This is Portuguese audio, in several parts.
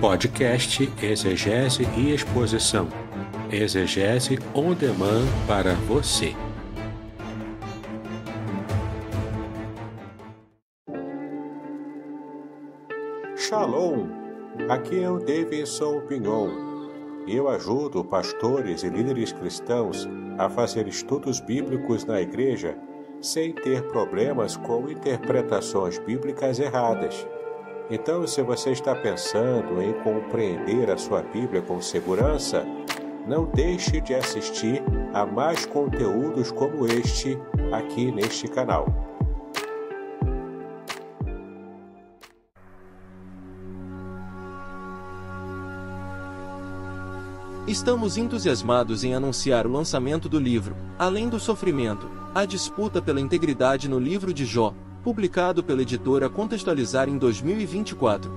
Podcast Exegese e Exposição. Exegese on demand para você. Shalom! Aqui é o Davidson Pignon. Eu ajudo pastores e líderes cristãos a fazer estudos bíblicos na igreja sem ter problemas com interpretações bíblicas erradas. Então, se você está pensando em compreender a sua Bíblia com segurança, não deixe de assistir a mais conteúdos como este aqui neste canal. Estamos entusiasmados em anunciar o lançamento do livro, Além do Sofrimento, a disputa pela integridade no livro de Jó, publicado pela editora Contextualizar em 2024.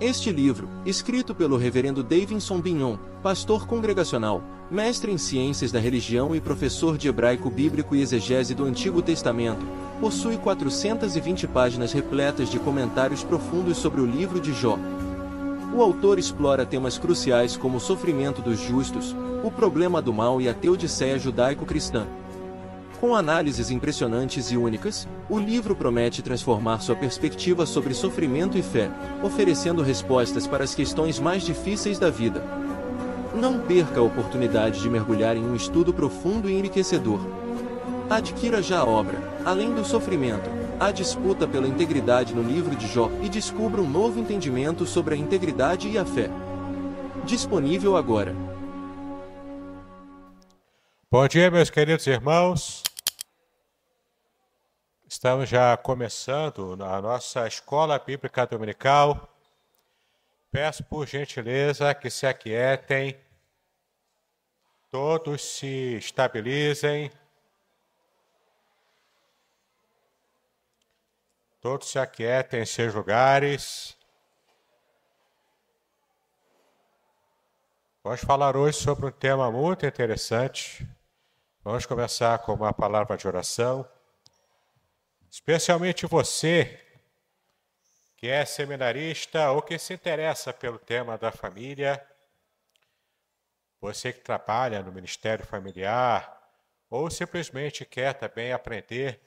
Este livro, escrito pelo reverendo Davidson Pignon, pastor congregacional, mestre em ciências da religião e professor de hebraico bíblico e exegese do Antigo Testamento, possui 420 páginas repletas de comentários profundos sobre o livro de Jó. O autor explora temas cruciais como o sofrimento dos justos, o problema do mal e a teodiceia judaico-cristã. Com análises impressionantes e únicas, o livro promete transformar sua perspectiva sobre sofrimento e fé, oferecendo respostas para as questões mais difíceis da vida. Não perca a oportunidade de mergulhar em um estudo profundo e enriquecedor. Adquira já a obra, Além do Sofrimento, a disputa pela integridade no livro de Jó e descubra um novo entendimento sobre a integridade e a fé. Disponível agora. Bom dia, meus queridos irmãos. Estamos já começando a nossa escola bíblica dominical. Peço por gentileza que se aquietem, todos se estabilizem, todos se aquietem em seus lugares. Vamos falar hoje sobre um tema muito interessante. Vamos começar com uma palavra de oração. Especialmente você, que é seminarista ou que se interessa pelo tema da família, você que trabalha no Ministério Familiar ou simplesmente quer também aprender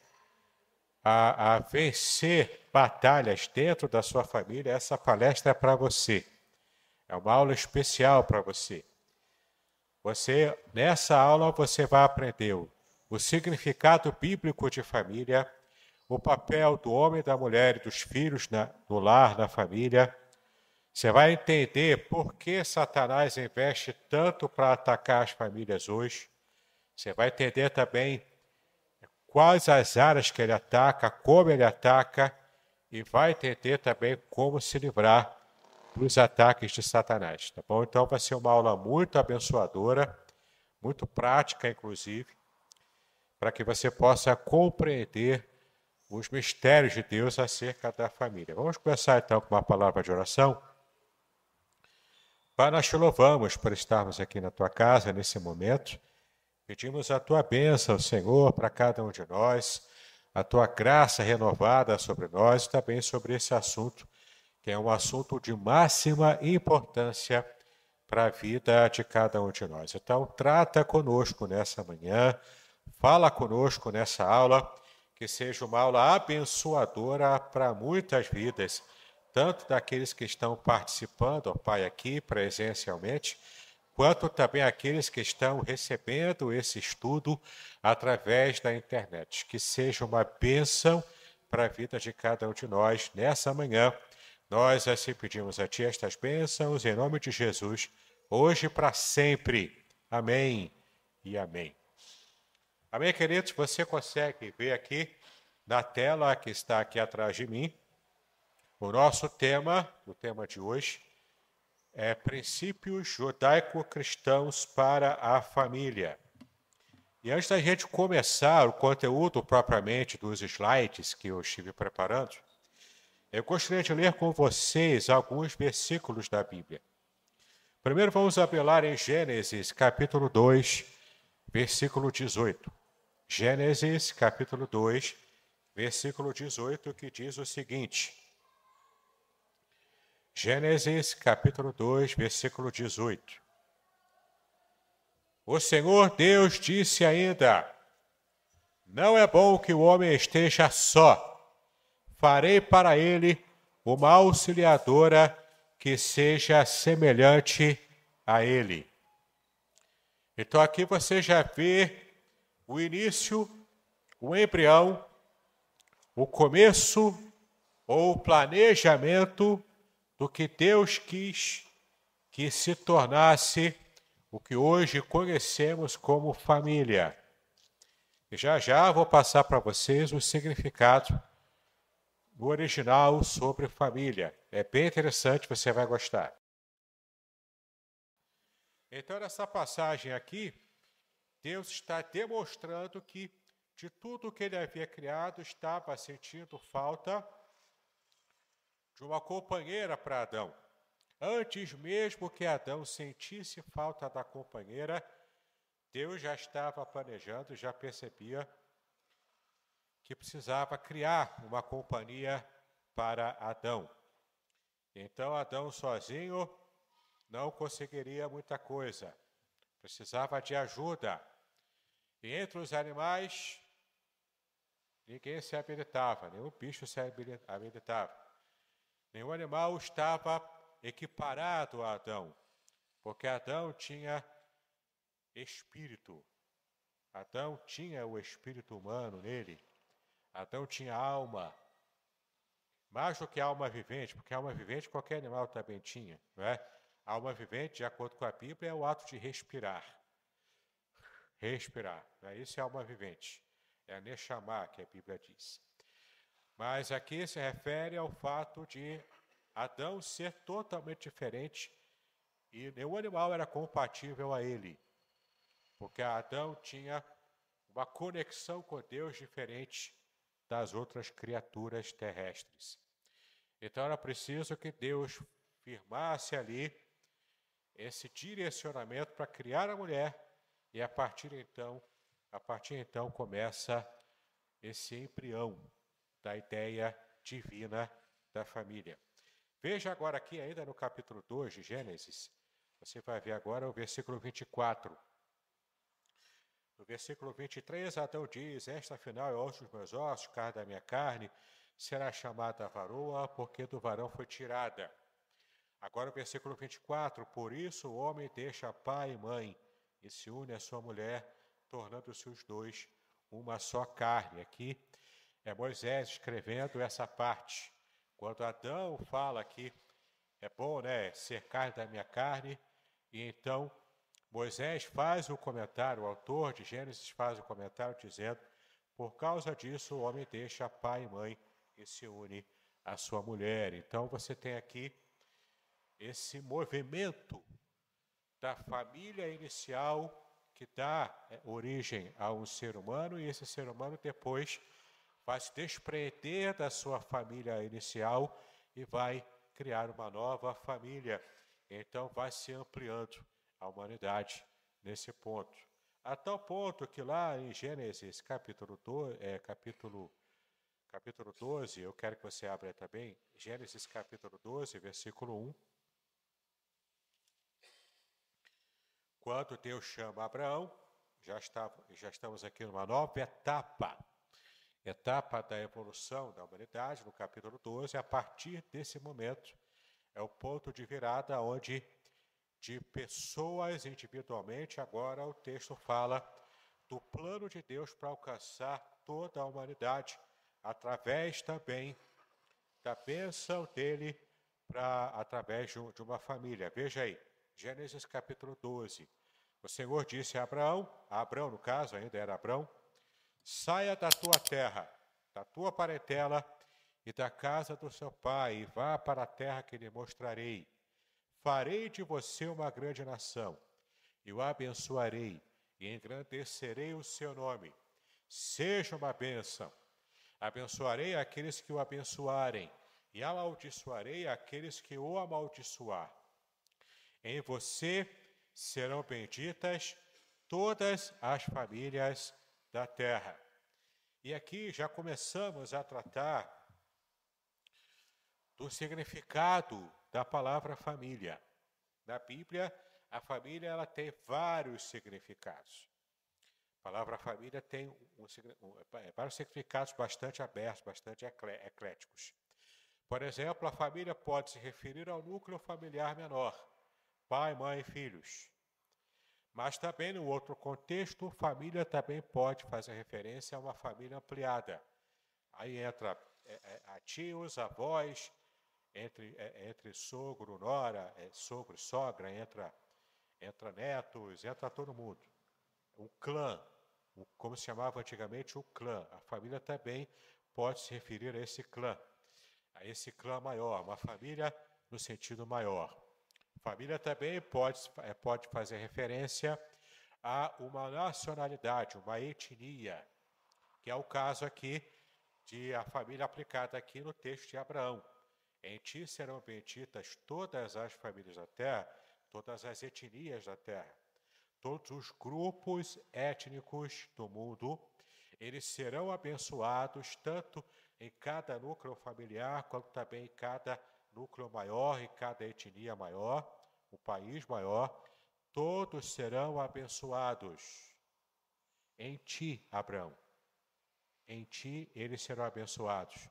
a vencer batalhas dentro da sua família, essa palestra é para você. É uma aula especial para você. Nessa aula, você vai aprender o significado bíblico de família, o papel do homem, da mulher e dos filhos no lar, na família. Você vai entender por que Satanás investe tanto para atacar as famílias hoje. Você vai entender também quais as áreas que ele ataca, como ele ataca, e vai entender também como se livrar dos ataques de Satanás, tá bom? Então vai ser uma aula muito abençoadora, muito prática, inclusive, para que você possa compreender os mistérios de Deus acerca da família. Vamos começar então com uma palavra de oração. Pai, nós te louvamos por estarmos aqui na tua casa nesse momento. Pedimos a tua bênção, Senhor, para cada um de nós, a tua graça renovada sobre nós e também sobre esse assunto, que é um assunto de máxima importância para a vida de cada um de nós. Então, trata conosco nessa manhã, fala conosco nessa aula, que seja uma aula abençoadora para muitas vidas, tanto daqueles que estão participando, ó Pai, aqui presencialmente, quanto também aqueles que estão recebendo esse estudo através da internet. Que seja uma bênção para a vida de cada um de nós nessa manhã. Nós assim pedimos a Ti estas bênçãos, em nome de Jesus, hoje e para sempre. Amém e amém. Amém, queridos? Você consegue ver aqui na tela que está aqui atrás de mim, o nosso tema, o tema de hoje, é Princípios Judaico-Cristãos para a Família. E antes da gente começar o conteúdo propriamente dos slides que eu estive preparando, eu gostaria de ler com vocês alguns versículos da Bíblia. Primeiro vamos apelar em Gênesis, capítulo 2, versículo 18. Gênesis, capítulo 2, versículo 18, que diz o seguinte: Gênesis capítulo 2, versículo 18. O Senhor Deus disse ainda: não é bom que o homem esteja só. Farei para ele uma auxiliadora que seja semelhante a ele. Então aqui você já vê o início, o embrião, o começo ou o planejamento do que Deus quis que se tornasse o que hoje conhecemos como família. E já vou passar para vocês o significado do original sobre família. É bem interessante, você vai gostar. Então, nessa passagem aqui, Deus está demonstrando que de tudo que ele havia criado, estava sentindo falta de uma companheira para Adão. Antes mesmo que Adão sentisse falta da companheira, Deus já estava planejando, já percebia que precisava criar uma companhia para Adão. Então, Adão sozinho não conseguiria muita coisa. Precisava de ajuda. E entre os animais, ninguém se habilitava, nenhum bicho se habilitava. Nenhum animal estava equiparado a Adão, porque Adão tinha espírito. Adão tinha o espírito humano nele. Adão tinha alma. Mais do que alma vivente, porque alma vivente qualquer animal também tinha, não é? Alma vivente, de acordo com a Bíblia, é o ato de respirar. Respirar, né? Isso é alma vivente. É a Neshama, que a Bíblia diz. Mas aqui se refere ao fato de Adão ser totalmente diferente e nenhum animal era compatível a ele, porque Adão tinha uma conexão com Deus diferente das outras criaturas terrestres. Então era preciso que Deus firmasse ali esse direcionamento para criar a mulher e a partir então começa esse embrião da ideia divina da família. Veja agora aqui ainda no capítulo 2 de Gênesis, você vai ver agora o versículo 24. No versículo 23, Adão diz: esta afinal é osso dos meus ossos, carne da minha carne, será chamada varoa, porque do varão foi tirada. Agora o versículo 24, por isso o homem deixa pai e mãe e se une à sua mulher, tornando-se os dois uma só carne. Aqui é Moisés escrevendo essa parte. Quando Adão fala que é bom, né, ser carne da minha carne, e então Moisés faz o comentário, o autor de Gênesis faz o comentário dizendo: por causa disso o homem deixa pai e mãe e se une à sua mulher. Então você tem aqui esse movimento da família inicial que dá origem a um ser humano, e esse ser humano depois vai se desprender da sua família inicial e vai criar uma nova família. Então vai se ampliando a humanidade nesse ponto. A tal ponto que lá em Gênesis capítulo 12, eu quero que você abra também, Gênesis capítulo 12, versículo 1. Quando Deus chama Abraão, já estamos aqui numa nova etapa da evolução da humanidade, no capítulo 12, a partir desse momento, é o ponto de virada onde, de pessoas individualmente, agora o texto fala do plano de Deus para alcançar toda a humanidade, através também da bênção dele, através de uma família. Veja aí, Gênesis capítulo 12. O Senhor disse a Abraão, no caso ainda era Abraão: saia da tua terra, da tua parentela e da casa do seu pai, e vá para a terra que lhe mostrarei. Farei de você uma grande nação, e o abençoarei, e engrandecerei o seu nome. Seja uma bênção. Abençoarei aqueles que o abençoarem, e amaldiçoarei aqueles que o amaldiçoar. Em você serão benditas todas as famílias da terra. E aqui já começamos a tratar do significado da palavra família. Na Bíblia, a família ela tem vários significados. A palavra família tem vários significados bastante abertos, bastante ecléticos. Por exemplo, a família pode se referir ao núcleo familiar menor, pai, mãe e filhos. Mas também, no outro contexto, família também pode fazer referência a uma família ampliada. Aí entra tios, avós, entre sogro, nora, sogro, sogra, entra netos, entra todo mundo. Um clã, como se chamava antigamente o clã. A família também pode se referir a esse clã maior, uma família no sentido maior. Família também pode fazer referência a uma nacionalidade, uma etnia, que é o caso aqui de a família aplicada aqui no texto de Abraão. Em ti serão benditas todas as famílias da terra, todas as etnias da terra. Todos os grupos étnicos do mundo, eles serão abençoados tanto em cada núcleo familiar, quanto também em cada núcleo maior, em cada etnia maior, o país maior. Todos serão abençoados. Em ti, Abraão. Em ti eles serão abençoados.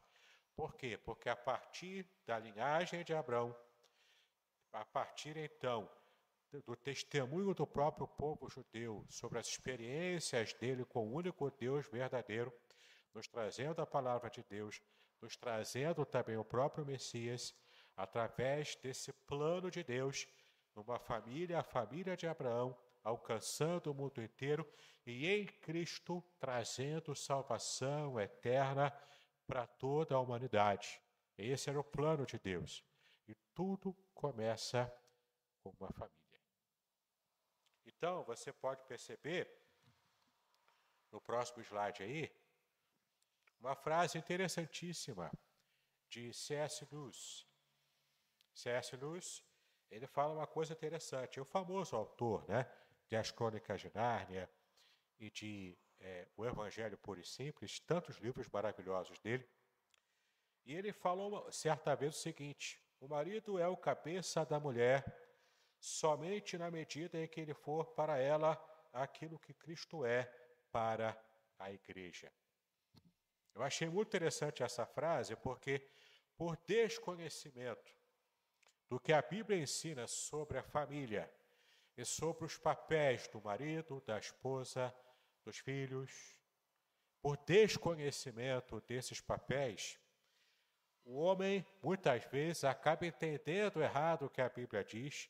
Por quê? Porque a partir da linhagem de Abraão, a partir então do testemunho do próprio povo judeu sobre as experiências dele com o único Deus verdadeiro, nos trazendo a palavra de Deus, nos trazendo também o próprio Messias, através desse plano de Deus, numa família, a família de Abraão, alcançando o mundo inteiro e em Cristo trazendo salvação eterna para toda a humanidade. Esse era o plano de Deus. E tudo começa com uma família. Então, você pode perceber, no próximo slide aí, uma frase interessantíssima de C.S. Lewis. C.S. Lewis, ele fala uma coisa interessante. É o famoso autor, né, de As Crônicas de Nárnia e de O Evangelho Puro e Simples, tantos livros maravilhosos dele. E ele falou certa vez o seguinte: o marido é o cabeça da mulher somente na medida em que ele for para ela aquilo que Cristo é para a igreja. Eu achei muito interessante essa frase porque, por desconhecimento do que a Bíblia ensina sobre a família e sobre os papéis do marido, da esposa, dos filhos, por desconhecimento desses papéis, o homem muitas vezes acaba entendendo errado o que a Bíblia diz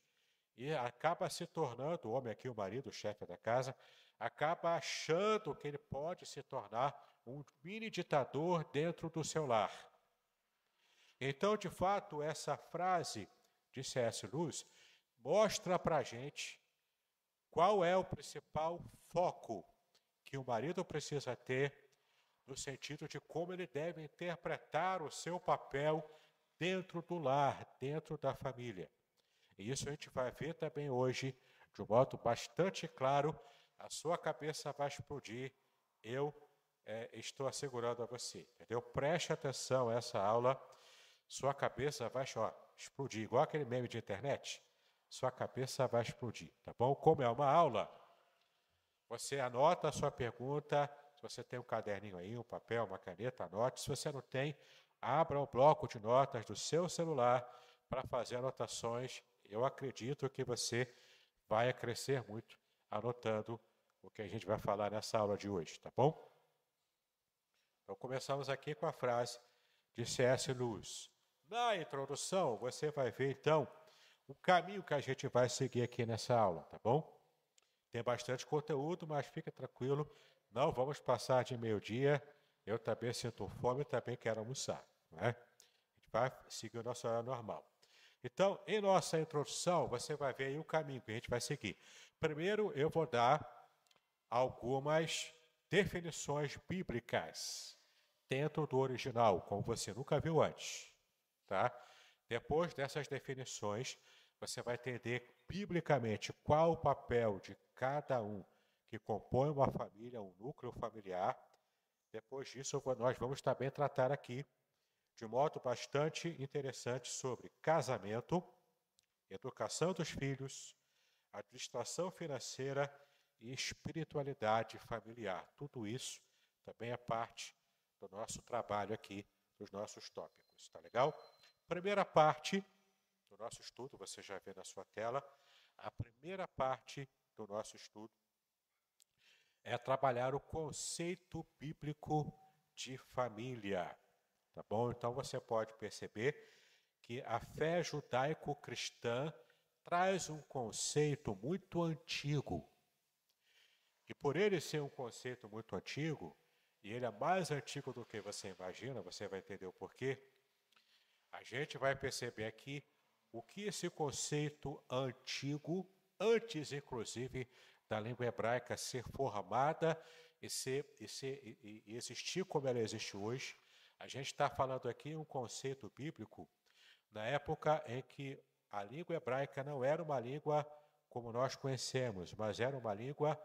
e acaba se tornando, o homem aqui, o marido, o chefe da casa, acaba achando que ele pode se tornar um mini ditador dentro do seu lar. Então, de fato, essa frase de C.S. Lewis mostra para a gente qual é o principal foco que o marido precisa ter no sentido de como ele deve interpretar o seu papel dentro do lar, dentro da família. E isso a gente vai ver também hoje, de um modo bastante claro. A sua cabeça vai explodir, eu estou assegurando a você. Entendeu? Preste atenção a essa aula, sua cabeça vai explodir, igual aquele meme de internet. Sua cabeça vai explodir, tá bom? Como é uma aula, você anota a sua pergunta. Se você tem um caderninho aí, um papel, uma caneta, anote. Se você não tem, abra o bloco de notas do seu celular para fazer anotações. Eu acredito que você vai crescer muito anotando o que a gente vai falar nessa aula de hoje, tá bom? Então, começamos aqui com a frase de C.S. Lewis. Na introdução, você vai ver, então, o caminho que a gente vai seguir aqui nessa aula, tá bom? Tem bastante conteúdo, mas fica tranquilo, não vamos passar de meio-dia. Eu também sinto fome e também quero almoçar, né? A gente vai seguir o nosso horário normal. Então, em nossa introdução, você vai ver aí o caminho que a gente vai seguir. Primeiro, eu vou dar algumas definições bíblicas dentro do original, como você nunca viu antes, tá? Depois dessas definições, você vai entender biblicamente qual o papel de cada um que compõe uma família, um núcleo familiar. Depois disso, nós vamos também tratar aqui de modo bastante interessante sobre casamento, educação dos filhos, administração financeira e espiritualidade familiar. Tudo isso também é parte do nosso trabalho aqui, dos nossos tópicos. Tá legal? Primeira parte do nosso estudo, você já vê na sua tela, a primeira parte do nosso estudo é trabalhar o conceito bíblico de família. Tá bom? Então você pode perceber que a fé judaico-cristã traz um conceito muito antigo. E por ele ser um conceito muito antigo, e ele é mais antigo do que você imagina, você vai entender o porquê, a gente vai perceber aqui o que esse conceito antigo, antes inclusive da língua hebraica ser formada e existir como ela existe hoje, a gente está falando aqui um conceito bíblico na época em que a língua hebraica não era uma língua como nós conhecemos, mas era uma língua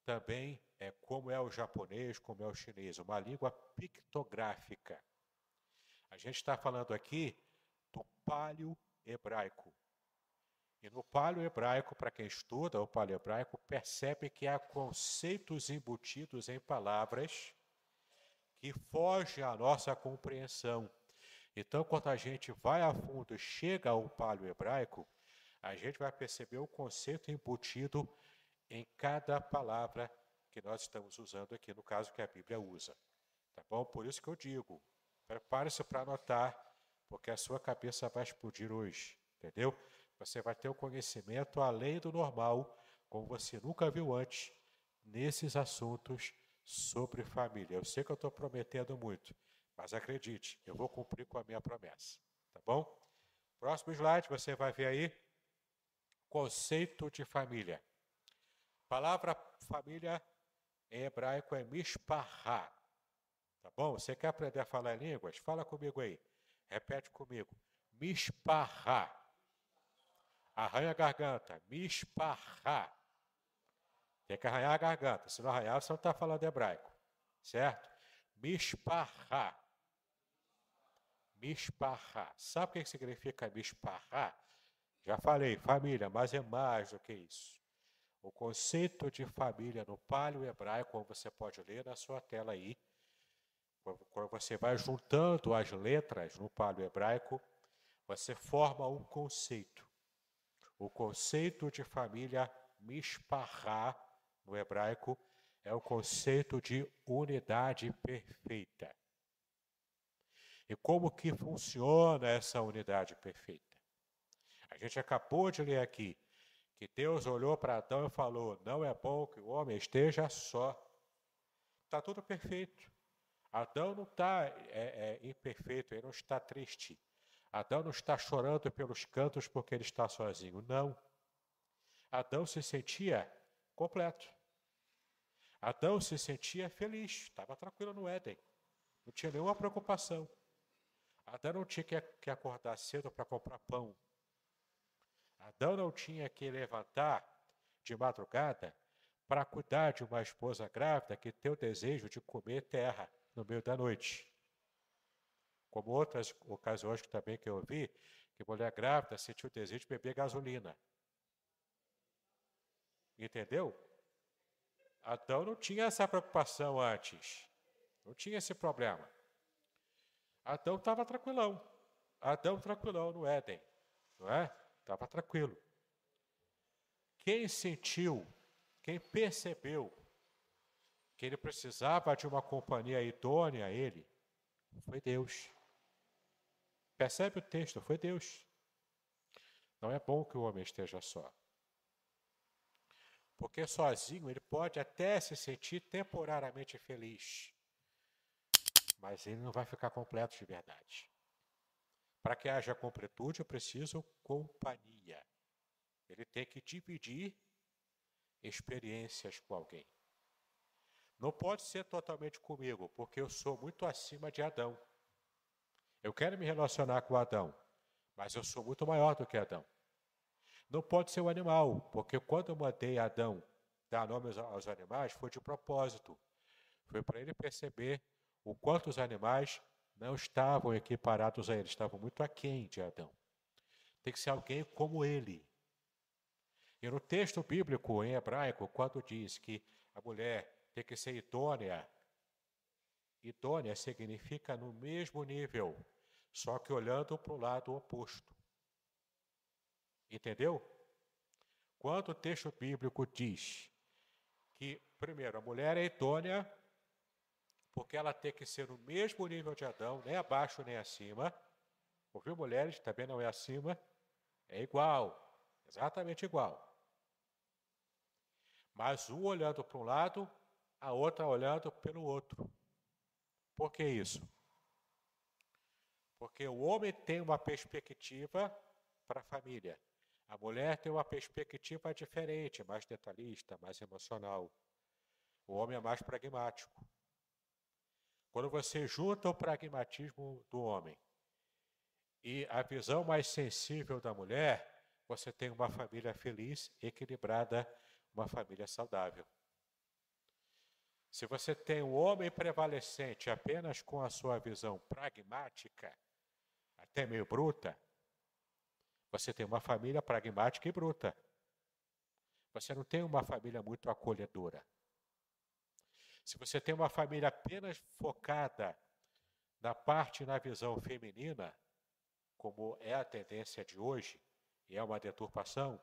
também como é o japonês, como é o chinês, uma língua pictográfica. A gente está falando aqui do paleo-hebraico. E no paleo-hebraico, para quem estuda o paleo-hebraico, percebe que há conceitos embutidos em palavras que fogem à nossa compreensão. Então, quando a gente vai a fundo e chega ao paleo-hebraico, a gente vai perceber o conceito embutido em cada palavra que nós estamos usando aqui, no caso que a Bíblia usa. Tá bom? Por isso que eu digo, prepare-se para anotar, porque a sua cabeça vai explodir hoje, entendeu? Você vai ter um conhecimento além do normal, como você nunca viu antes, nesses assuntos sobre família. Eu sei que eu estou prometendo muito, mas acredite, eu vou cumprir com a minha promessa, tá bom? Próximo slide, você vai ver aí, conceito de família. A palavra família em hebraico é mishpachá, tá bom? Você quer aprender a falar em línguas? Fala comigo aí, repete comigo, mishpachá. Arranha a garganta, mishpachá. Tem que arranhar a garganta, se não arranhar você não está falando hebraico, certo? Mishpachá. Mishpachá. Sabe o que significa mishpachá? Já falei, família, mas é mais do que isso. O conceito de família no paleo-hebraico, como você pode ler na sua tela aí, quando você vai juntando as letras no paleo-hebraico, você forma um conceito. O conceito de família mishpachá no hebraico é o conceito de unidade perfeita. E como que funciona essa unidade perfeita? A gente acabou de ler aqui que Deus olhou para Adão e falou, não é bom que o homem esteja só. Está tudo perfeito. Adão não está imperfeito, ele não está triste. Adão não está chorando pelos cantos porque ele está sozinho. Não. Adão se sentia completo. Adão se sentia feliz, estava tranquilo no Éden. Não tinha nenhuma preocupação. Adão não tinha que acordar cedo para comprar pão. Adão não tinha que levantar de madrugada para cuidar de uma esposa grávida que tem o desejo de comer terra no meio da noite. Como outras ocasiões também que eu vi, que mulher grávida sentiu o desejo de beber gasolina. Entendeu? Adão não tinha essa preocupação antes. Não tinha esse problema. Adão estava tranquilão. Adão tranquilão no Éden. Não é? Estava tranquilo. Quem sentiu, quem percebeu que ele precisava de uma companhia idônea a ele, foi Deus. Percebe o texto? Foi Deus. Não é bom que o homem esteja só. Porque sozinho ele pode até se sentir temporariamente feliz, mas ele não vai ficar completo de verdade. Para que haja completude, eu preciso companhia. Ele tem que dividir experiências com alguém. Não pode ser totalmente comigo, porque eu sou muito acima de Adão. Eu quero me relacionar com Adão, mas eu sou muito maior do que Adão. Não pode ser o animal, porque quando eu mandei Adão dar nome aos animais, foi de propósito. Foi para ele perceber o quanto os animais não estavam equiparados a ele, estavam muito aquém de Adão. Tem que ser alguém como ele. E no texto bíblico em hebraico, quando diz que a mulher tem que ser idônea, idônea significa no mesmo nível, só que olhando para o lado oposto. Entendeu? Quando o texto bíblico diz que, primeiro, a mulher é idônea, porque ela tem que ser no mesmo nível de Adão, nem abaixo nem acima. Ouviu, mulheres? Também não é acima, é igual, exatamente igual. Mas um olhando para um lado, a outra olhando pelo outro. Por que isso? Porque o homem tem uma perspectiva para a família. A mulher tem uma perspectiva diferente, mais detalhista, mais emocional. O homem é mais pragmático. Quando você junta o pragmatismo do homem e a visão mais sensível da mulher, você tem uma família feliz, equilibrada, uma família saudável. Se você tem um homem prevalecente apenas com a sua visão pragmática, até meio bruta, você tem uma família pragmática e bruta. Você não tem uma família muito acolhedora. Se você tem uma família apenas focada na visão feminina, como é a tendência de hoje, e é uma deturpação,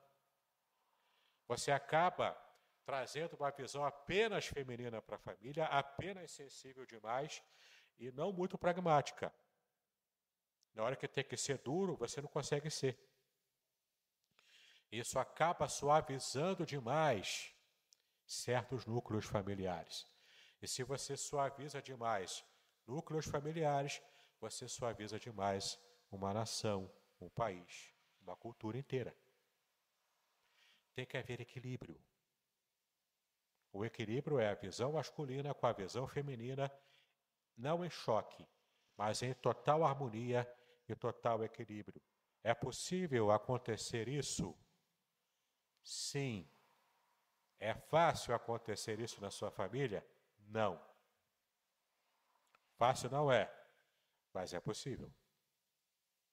você acaba trazendo uma visão apenas feminina para a família, apenas sensível demais e não muito pragmática. Na hora que tem que ser duro, você não consegue ser. Isso acaba suavizando demais certos núcleos familiares. E se você suaviza demais núcleos familiares, você suaviza demais uma nação, um país, uma cultura inteira. Tem que haver equilíbrio. O equilíbrio é a visão masculina com a visão feminina, não em choque, mas em total harmonia e total equilíbrio. É possível acontecer isso? Sim. É fácil acontecer isso na sua família? Não. Fácil não é, mas é possível.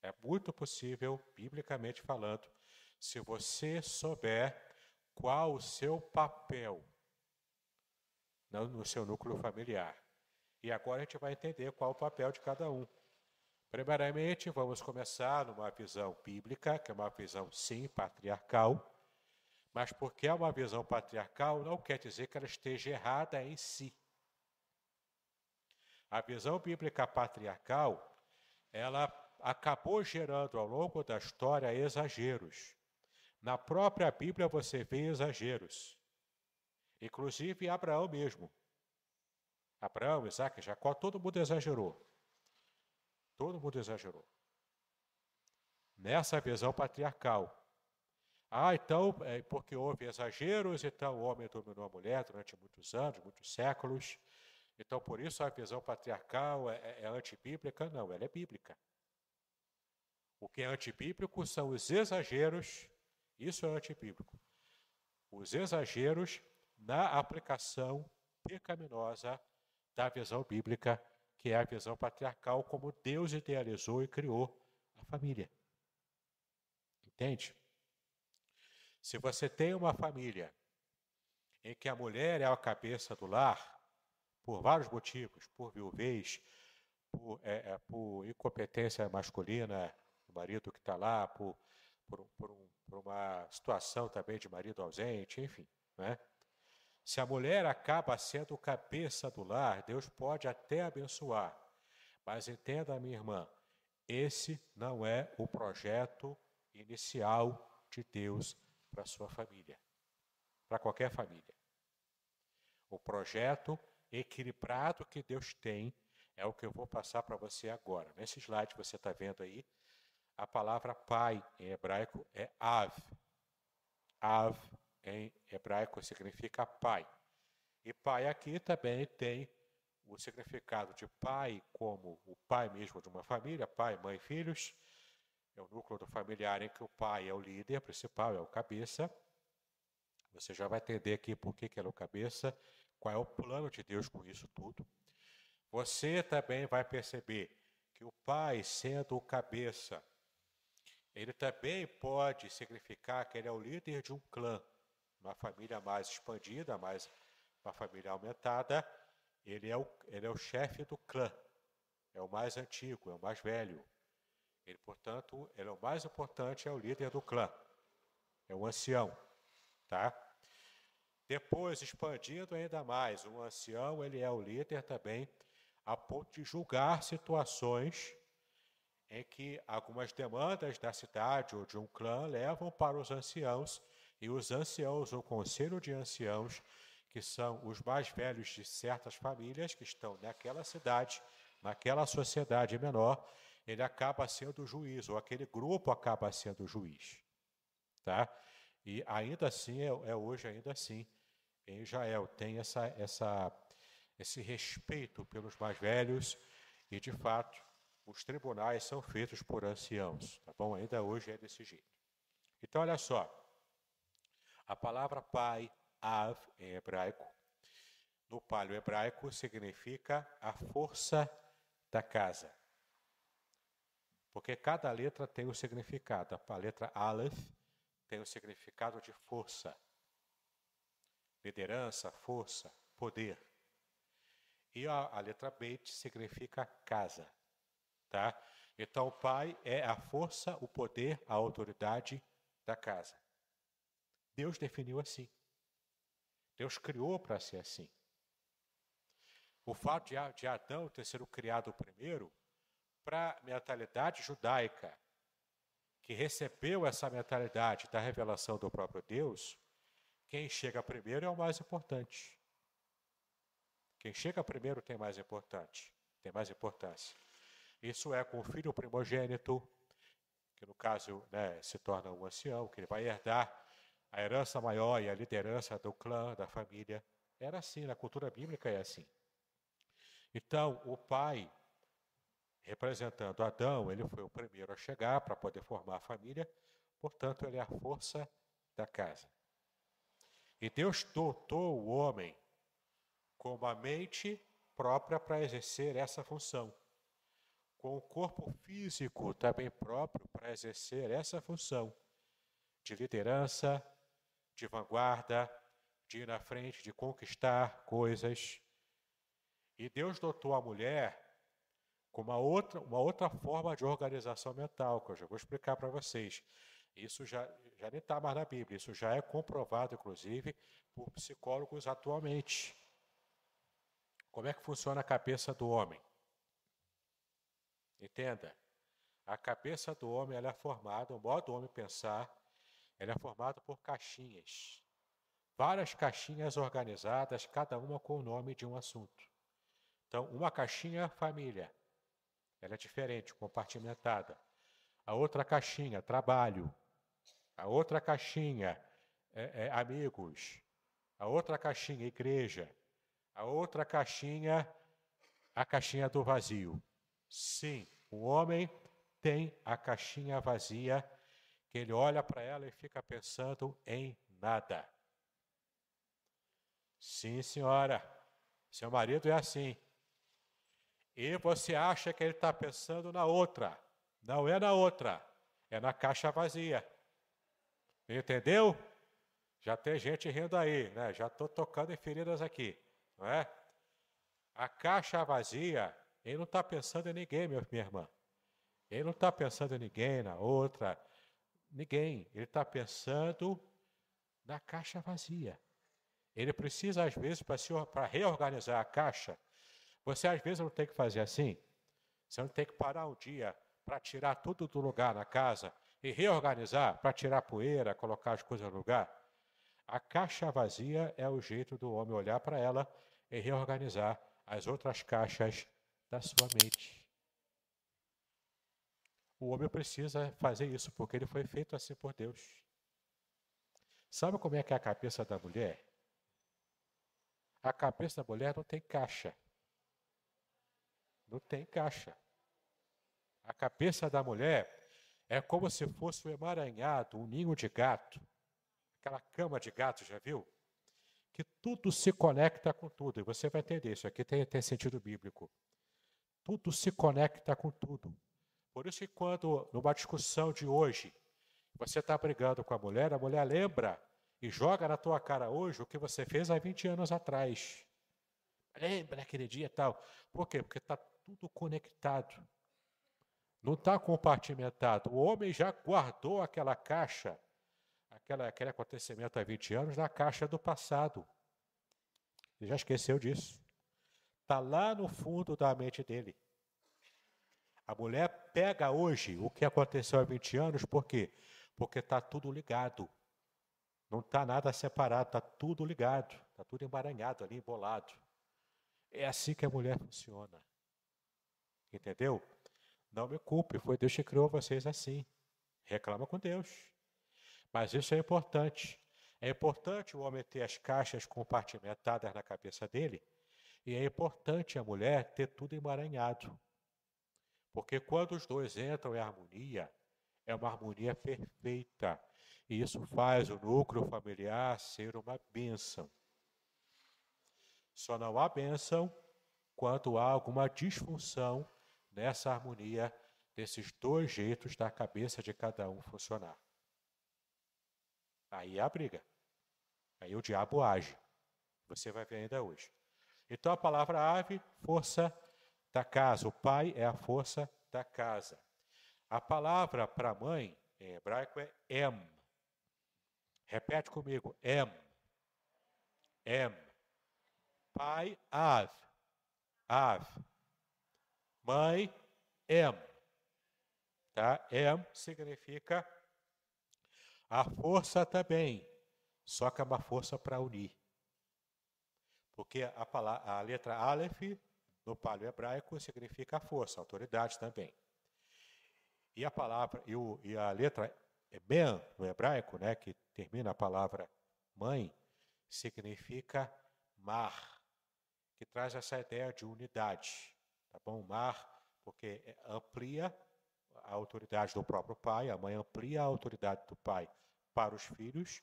É muito possível, biblicamente falando, se você souber qual o seu papel no seu núcleo familiar. E agora a gente vai entender qual o papel de cada um. Primeiramente, vamos começar numa visão bíblica, que é uma visão, sim, patriarcal, mas porque é uma visão patriarcal, não quer dizer que ela esteja errada em si. A visão bíblica patriarcal, ela acabou gerando ao longo da história exageros. Na própria Bíblia você vê exageros. Inclusive Abraão mesmo. Abraão, Isaac, Jacó, todo mundo exagerou. Todo mundo exagerou. Nessa visão patriarcal. Então, porque houve exageros, então o homem dominou a mulher durante muitos anos, muitos séculos. Então, por isso a visão patriarcal é antibíblica? Não, ela é bíblica. O que é antibíblico são os exageros, isso é antibíblico. Os exageros na aplicação pecaminosa da visão bíblica, que é a visão patriarcal, como Deus idealizou e criou a família. Entende? Se você tem uma família em que a mulher é a cabeça do lar, por vários motivos, por viuvez, por incompetência masculina do marido que está lá, por uma situação também de marido ausente, enfim, né? Se a mulher acaba sendo cabeça do lar, Deus pode até abençoar. Mas entenda, minha irmã, esse não é o projeto inicial de Deus para a sua família, para qualquer família. O projeto equilibrado que Deus tem é o que eu vou passar para você agora. Nesse slide você está vendo aí, a palavra pai em hebraico é Av. Av em hebraico significa pai. E pai aqui também tem o significado de pai como o pai mesmo de uma família, pai, mãe, filhos. É o núcleo do familiar em que o pai é o líder principal, é o cabeça. Você já vai entender aqui por que ele é o cabeça, qual é o plano de Deus com isso tudo. Você também vai perceber que o pai, sendo o cabeça, ele também pode significar que ele é o líder de um clã, uma família mais expandida, uma família aumentada. Ele é o chefe do clã, é o mais antigo, é o mais velho. Ele, portanto, ele é o mais importante, é o líder do clã, é o ancião, tá? Depois, expandindo ainda mais, o ancião, ele é o líder também, a ponto de julgar situações em que algumas demandas da cidade ou de um clã levam para os anciãos, e os anciãos, o conselho de anciãos, que são os mais velhos de certas famílias que estão naquela cidade, naquela sociedade menor, ele acaba sendo o juiz, ou aquele grupo acaba sendo o juiz. Tá? E ainda assim, hoje ainda assim, em Israel, tem esse respeito pelos mais velhos, e de fato, os tribunais são feitos por anciãos, tá bom? Ainda hoje é desse jeito. Então, olha só, a palavra pai, av, em hebraico, no paleo-hebraico, significa a força da casa. Porque cada letra tem o significado. A letra Aleph tem o significado de força, liderança, força, poder. E a letra Beit significa casa. Tá? Então, o pai é a força, o poder, a autoridade da casa. Deus definiu assim. Deus criou para ser assim. O fato de Adão ter sido criado primeiro, para a mentalidade judaica, que recebeu essa mentalidade da revelação do próprio Deus, quem chega primeiro é o mais importante. Quem chega primeiro tem mais importância. Isso é com o filho primogênito, que no caso, né, se torna um ancião, que ele vai herdar a herança maior e a liderança do clã, da família. Era assim, na cultura bíblica é assim. Então, o pai, representando Adão, ele foi o primeiro a chegar para poder formar a família, portanto, ele é a força da casa. E Deus dotou o homem com uma mente própria para exercer essa função, com o corpo físico também próprio para exercer essa função de liderança, de vanguarda, de ir na frente, de conquistar coisas. E Deus dotou a mulher com uma outra forma de organização mental, que eu já vou explicar para vocês. Isso já nem está mais na Bíblia, isso já é comprovado, inclusive, por psicólogos atualmente. Como é que funciona a cabeça do homem? Entenda, a cabeça do homem ela é formada, o modo do homem pensar, ela é formado por caixinhas. Várias caixinhas organizadas, cada uma com o nome de um assunto. Então, uma caixinha, família. Ela é diferente, compartimentada. A outra caixinha, trabalho. A outra caixinha, amigos. A outra caixinha, igreja. A outra caixinha, a caixinha do vazio. Sim, o homem tem a caixinha vazia, que ele olha para ela e fica pensando em nada. Sim, senhora, seu marido é assim. E você acha que ele está pensando na outra. Não é na outra, é na caixa vazia. Entendeu? Já tem gente rindo aí, né? Já estou tocando em feridas aqui, não é? A caixa vazia, ele não está pensando em ninguém, minha irmã. Ele não está pensando em ninguém, na outra, ninguém. Ele está pensando na caixa vazia. Ele precisa, às vezes, para reorganizar a caixa, você às vezes não tem que fazer assim. Você não tem que parar um dia para tirar tudo do lugar na casa e reorganizar, para tirar poeira, colocar as coisas no lugar. A caixa vazia é o jeito do homem olhar para ela e reorganizar as outras caixas da sua mente. O homem precisa fazer isso, porque ele foi feito assim por Deus. Sabe como é que é a cabeça da mulher? A cabeça da mulher não tem caixa. Não tem caixa. A cabeça da mulher é como se fosse um emaranhado, um ninho de gato. Aquela cama de gato, já viu? Que tudo se conecta com tudo. E você vai entender, isso aqui tem sentido bíblico. Tudo se conecta com tudo. Por isso que quando, numa discussão de hoje, você está brigando com a mulher lembra e joga na tua cara hoje o que você fez há 20 anos atrás. Lembra naquele dia e tal. Por quê? Porque está tudo conectado. Não está compartimentado. O homem já guardou aquela caixa, aquele acontecimento há 20 anos, na caixa do passado. Ele já esqueceu disso. Está lá no fundo da mente dele. A mulher pega hoje o que aconteceu há 20 anos, por quê? Porque está tudo ligado. Não está nada separado, está tudo ligado. Está tudo emaranhado ali, embolado. É assim que a mulher funciona. Entendeu? Não me culpe, foi Deus que criou vocês assim. Reclama com Deus. Mas isso é importante. É importante o homem ter as caixas compartimentadas na cabeça dele. E é importante a mulher ter tudo emaranhado. Porque quando os dois entram em harmonia, é uma harmonia perfeita. E isso faz o núcleo familiar ser uma bênção. Só não há bênção quando há alguma disfunção nessa harmonia desses dois jeitos da cabeça de cada um funcionar. Aí é a briga. Aí o diabo age. Você vai ver ainda hoje. Então a palavra ave, força da casa. O pai é a força da casa. A palavra para mãe, em hebraico, é em. Repete comigo, em. Em. Pai, av. Av. Mãe, em. Tá? Em significa a força também, só que é uma força para unir. Porque a letra Aleph, no paleo hebraico, significa a força, a autoridade também. E a palavra, e a letra Ben, no hebraico, né, que termina a palavra mãe, significa mar, que traz essa ideia de unidade. Tá bom? Mar, porque amplia a autoridade do próprio pai, a mãe amplia a autoridade do pai para os filhos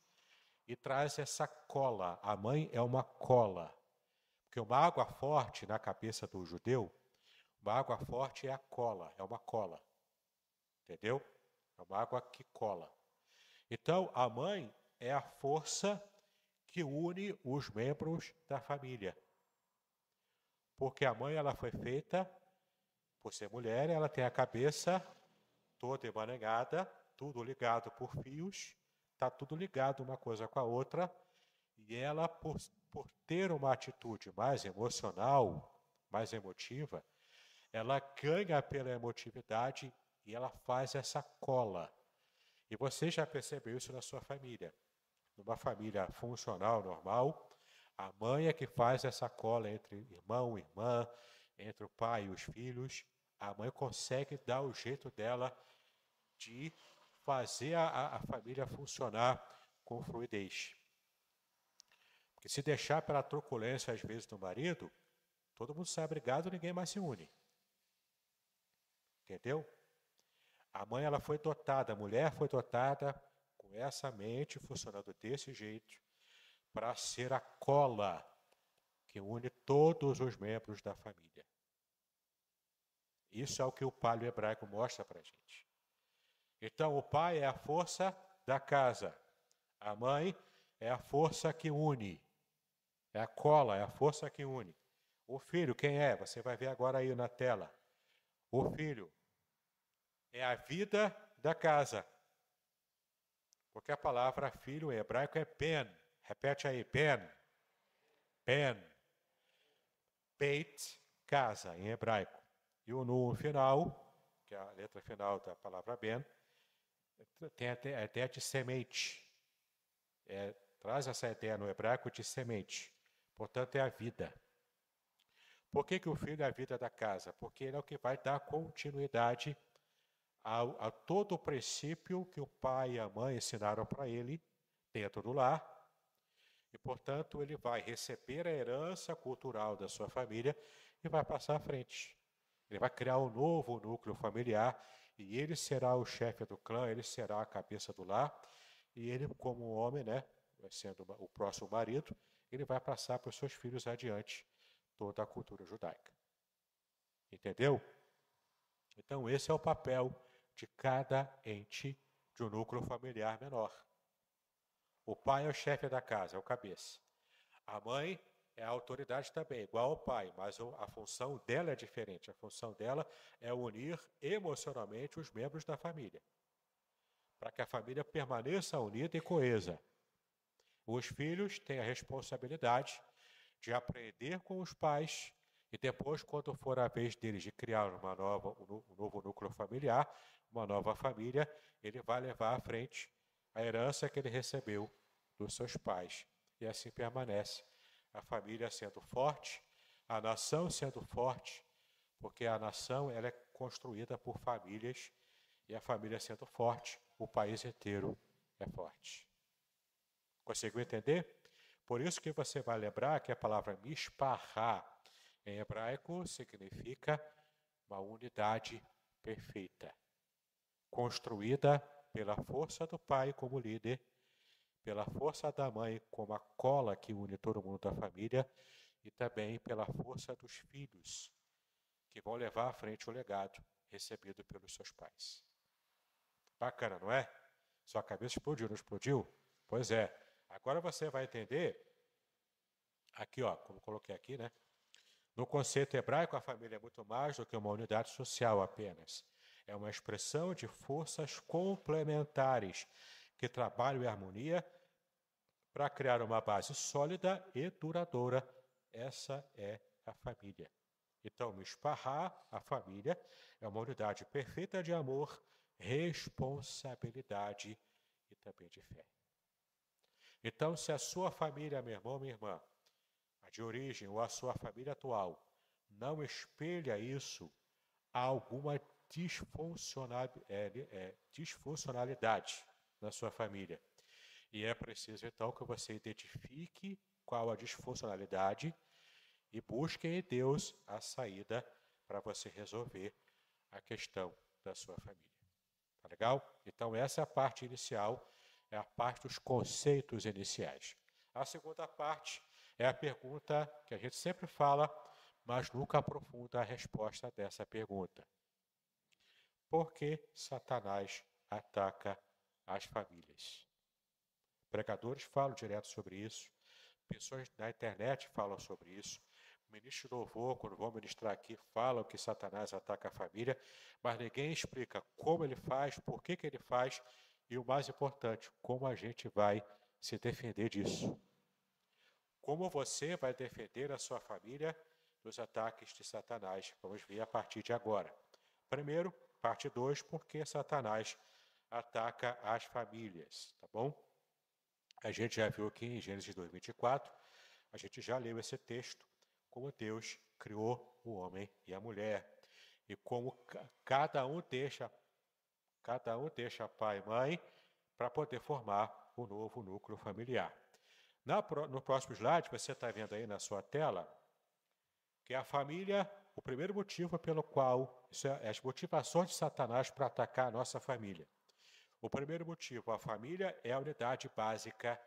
e traz essa cola. A mãe é uma cola. Porque uma água forte na cabeça do judeu, uma água forte é a cola, é uma cola. Entendeu? É uma água que cola. Então, a mãe é a força que une os membros da família. Porque a mãe ela foi feita, por ser mulher, ela tem a cabeça toda emaranhada, tudo ligado por fios, está tudo ligado uma coisa com a outra, e ela, por ter uma atitude mais emocional, mais emotiva, ela ganha pela emotividade e ela faz essa cola. E você já percebeu isso na sua família. Numa família funcional, normal, a mãe é que faz essa cola entre irmão e irmã, entre o pai e os filhos. A mãe consegue dar o jeito dela de fazer a família funcionar com fluidez. Porque se deixar pela truculência, às vezes, do marido, todo mundo sai brigado e ninguém mais se une. Entendeu? A mãe ela foi dotada, a mulher foi dotada com essa mente funcionando desse jeito para ser a cola que une todos os membros da família. Isso é o que o paleo hebraico mostra para a gente. Então, o pai é a força da casa. A mãe é a força que une. É a cola, é a força que une. O filho, quem é? Você vai ver agora aí na tela. O filho é a vida da casa. Porque a palavra filho em hebraico é ben. Repete aí, ben. Ben. Beit, casa, em hebraico. E o no final, que é a letra final da palavra ben, tem a ideia de semente. Traz essa ideia no hebraico de semente. Portanto, é a vida. Por que o filho é a vida da casa? Porque ele é o que vai dar continuidade a todo o princípio que o pai e a mãe ensinaram para ele dentro do lar. E, portanto, ele vai receber a herança cultural da sua família e vai passar à frente. Ele vai criar um novo núcleo familiar e ele será o chefe do clã, ele será a cabeça do lar. E ele, como homem, né, sendo o próximo marido, ele vai passar para os seus filhos adiante toda a cultura judaica. Entendeu? Entendeu? Então, esse é o papel de cada ente de um núcleo familiar menor. O pai é o chefe da casa, é o cabeça. A mãe é a autoridade também, igual ao pai, mas a função dela é diferente. A função dela é unir emocionalmente os membros da família, para que a família permaneça unida e coesa. Os filhos têm a responsabilidade de aprender com os pais e depois, quando for a vez deles de criar um novo núcleo familiar, uma nova família, ele vai levar à frente a herança que ele recebeu dos seus pais. E assim permanece a família sendo forte, a nação sendo forte, porque a nação ela é construída por famílias e a família sendo forte, o país inteiro é forte. Conseguiu entender? Por isso que você vai lembrar que a palavra mishpachá em hebraico significa uma unidade perfeita, construída pela força do pai como líder, pela força da mãe como a cola que une todo mundo da família e também pela força dos filhos, que vão levar à frente o legado recebido pelos seus pais. Bacana, não é? Sua cabeça explodiu, não explodiu? Pois é. Agora você vai entender, aqui ó, como coloquei aqui, né? No conceito hebraico, a família é muito mais do que uma unidade social apenas. É uma expressão de forças complementares que trabalham em harmonia para criar uma base sólida e duradoura. Essa é a família. Então, mishpachá, a família, é uma unidade perfeita de amor, responsabilidade e também de fé. Então, se a sua família, meu irmão, minha irmã, a de origem ou a sua família atual, não espelha isso a alguma disfuncionalidade na sua família. E é preciso, então, que você identifique qual a disfuncionalidade e busque em Deus a saída para você resolver a questão da sua família. Tá legal? Então, essa é a parte inicial, é a parte dos conceitos iniciais. A segunda parte é a pergunta que a gente sempre fala, mas nunca aprofunda a resposta dessa pergunta. Por que Satanás ataca as famílias? Pregadores falam direto sobre isso, pessoas na internet falam sobre isso, ministros de louvor, quando vão ministrar aqui, falam que Satanás ataca a família, mas ninguém explica como ele faz, por que ele faz e o mais importante, como a gente vai se defender disso. Como você vai defender a sua família dos ataques de Satanás? Vamos ver a partir de agora. Primeiro, parte 2, por que Satanás ataca as famílias, tá bom? A gente já viu aqui em Gênesis 2:24, a gente já leu esse texto, como Deus criou o homem e a mulher, e como cada um deixa pai e mãe para poder formar um novo núcleo familiar. No próximo slide, você está vendo aí na sua tela, que a família, o primeiro motivo pelo qual, isso é as motivações de Satanás para atacar a nossa família. O primeiro motivo, a família é a unidade básica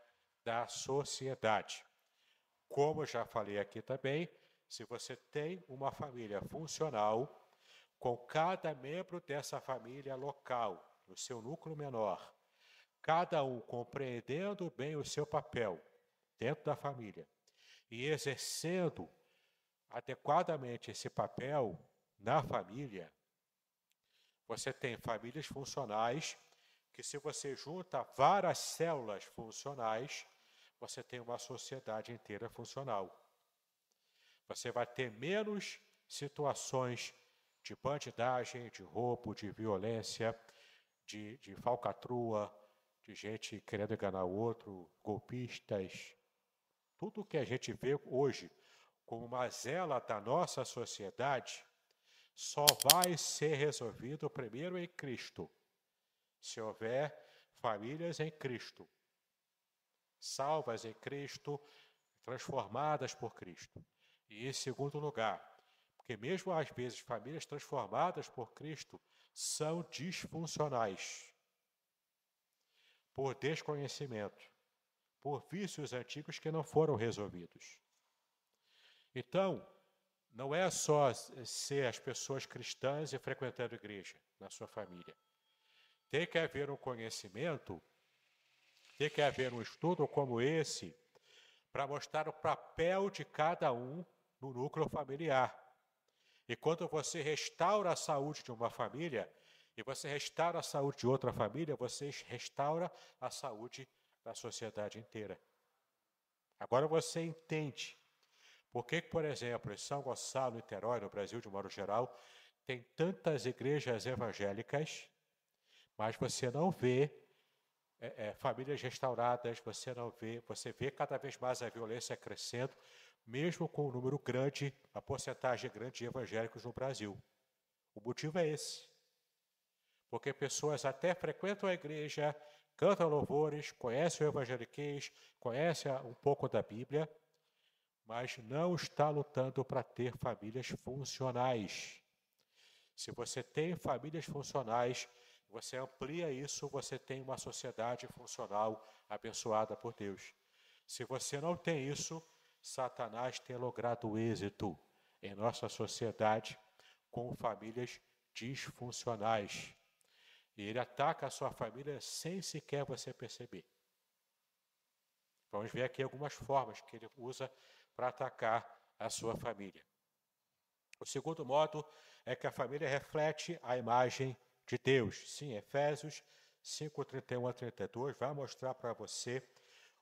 da sociedade. Como eu já falei aqui também, se você tem uma família funcional, com cada membro dessa família local, no seu núcleo menor, cada um compreendendo bem o seu papel dentro da família e exercendo adequadamente esse papel na família, você tem famílias funcionais que, se você junta várias células funcionais, você tem uma sociedade inteira funcional. Você vai ter menos situações de bandidagem, de roubo, de violência, de falcatrua, de gente querendo enganar o outro, golpistas. Tudo que a gente vê hoje como mazela da nossa sociedade só vai ser resolvido primeiro em Cristo, se houver famílias em Cristo, salvas em Cristo, transformadas por Cristo. E em segundo lugar, porque mesmo às vezes famílias transformadas por Cristo são disfuncionais, por desconhecimento, por vícios antigos que não foram resolvidos. Então, não é só ser as pessoas cristãs e frequentando a igreja na sua família. Tem que haver um conhecimento, tem que haver um estudo como esse para mostrar o papel de cada um no núcleo familiar. E quando você restaura a saúde de uma família, e você restaura a saúde de outra família, você restaura a saúde da sociedade inteira. Agora você entende por que, por exemplo, em São Gonçalo, Niterói, no Brasil de modo geral, tem tantas igrejas evangélicas, mas você não vê famílias restauradas, você vê cada vez mais a violência crescendo, mesmo com um número grande, a porcentagem grande de evangélicos no Brasil. O motivo é esse. Porque pessoas até frequentam a igreja, cantam louvores, conhecem o evangeliquez, conhecem um pouco da Bíblia, mas não está lutando para ter famílias funcionais. Se você tem famílias funcionais, você amplia isso, você tem uma sociedade funcional abençoada por Deus. Se você não tem isso, Satanás tem logrado êxito em nossa sociedade com famílias disfuncionais. E ele ataca a sua família sem sequer você perceber. Vamos ver aqui algumas formas que ele usa para atacar a sua família. O segundo modo é que a família reflete a imagem de Deus. Sim, Efésios 5:31 a 32 vai mostrar para você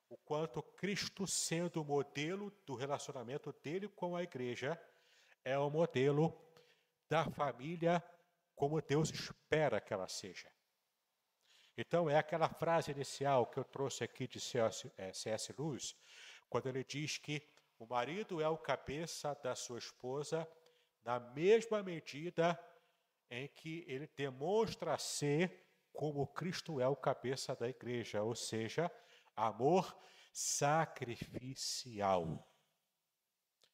o quanto Cristo, sendo o modelo do relacionamento dele com a igreja, é o modelo da família como Deus espera que ela seja. Então, é aquela frase inicial que eu trouxe aqui de C.S. Lewis, quando ele diz que o marido é o cabeça da sua esposa na mesma medida em que ele demonstra ser como Cristo é o cabeça da igreja, ou seja, amor sacrificial.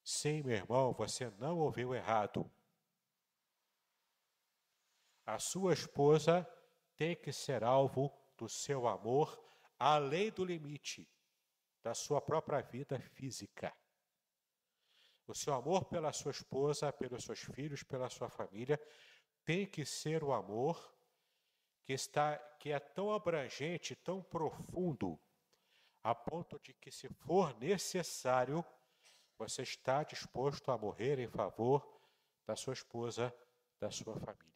Sim, meu irmão, você não ouviu errado. A sua esposa tem que ser alvo do seu amor, além do limite da sua própria vida física. O seu amor pela sua esposa, pelos seus filhos, pela sua família, tem que ser o amor que é tão abrangente, tão profundo, a ponto de que, se for necessário, você está disposto a morrer em favor da sua esposa, da sua família.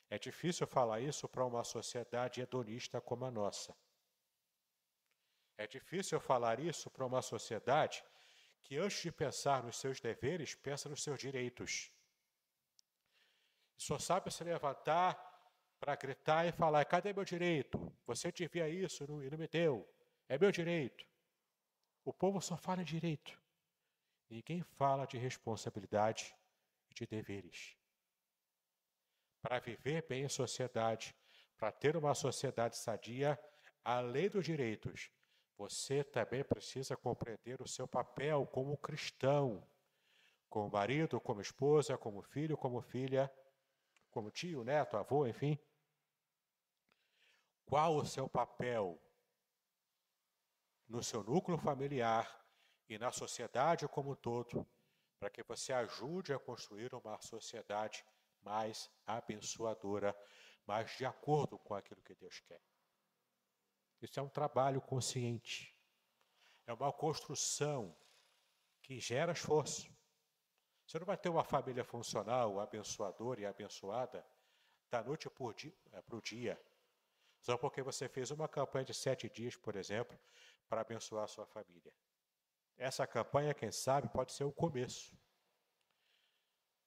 É difícil falar isso para uma sociedade hedonista como a nossa. É difícil falar isso para uma sociedade que, antes de pensar nos seus deveres, pensa nos seus direitos. E só sabe se levantar para gritar e falar: cadê meu direito? Você devia isso e não me deu. É meu direito. O povo só fala em direito. Ninguém fala de responsabilidade e de deveres. Para viver bem em sociedade, para ter uma sociedade sadia, além dos direitos, você também precisa compreender o seu papel como cristão, como marido, como esposa, como filho, como filha, como tio, neto, avô, enfim. Qual o seu papel no seu núcleo familiar e na sociedade como um todo, para que você ajude a construir uma sociedade mais abençoadora, mais de acordo com aquilo que Deus quer. Isso é um trabalho consciente. É uma construção que gera esforço. Você não vai ter uma família funcional, abençoadora e abençoada da noite para o dia. Só porque você fez uma campanha de 7 dias, por exemplo, para abençoar a sua família. Essa campanha, quem sabe, pode ser o começo.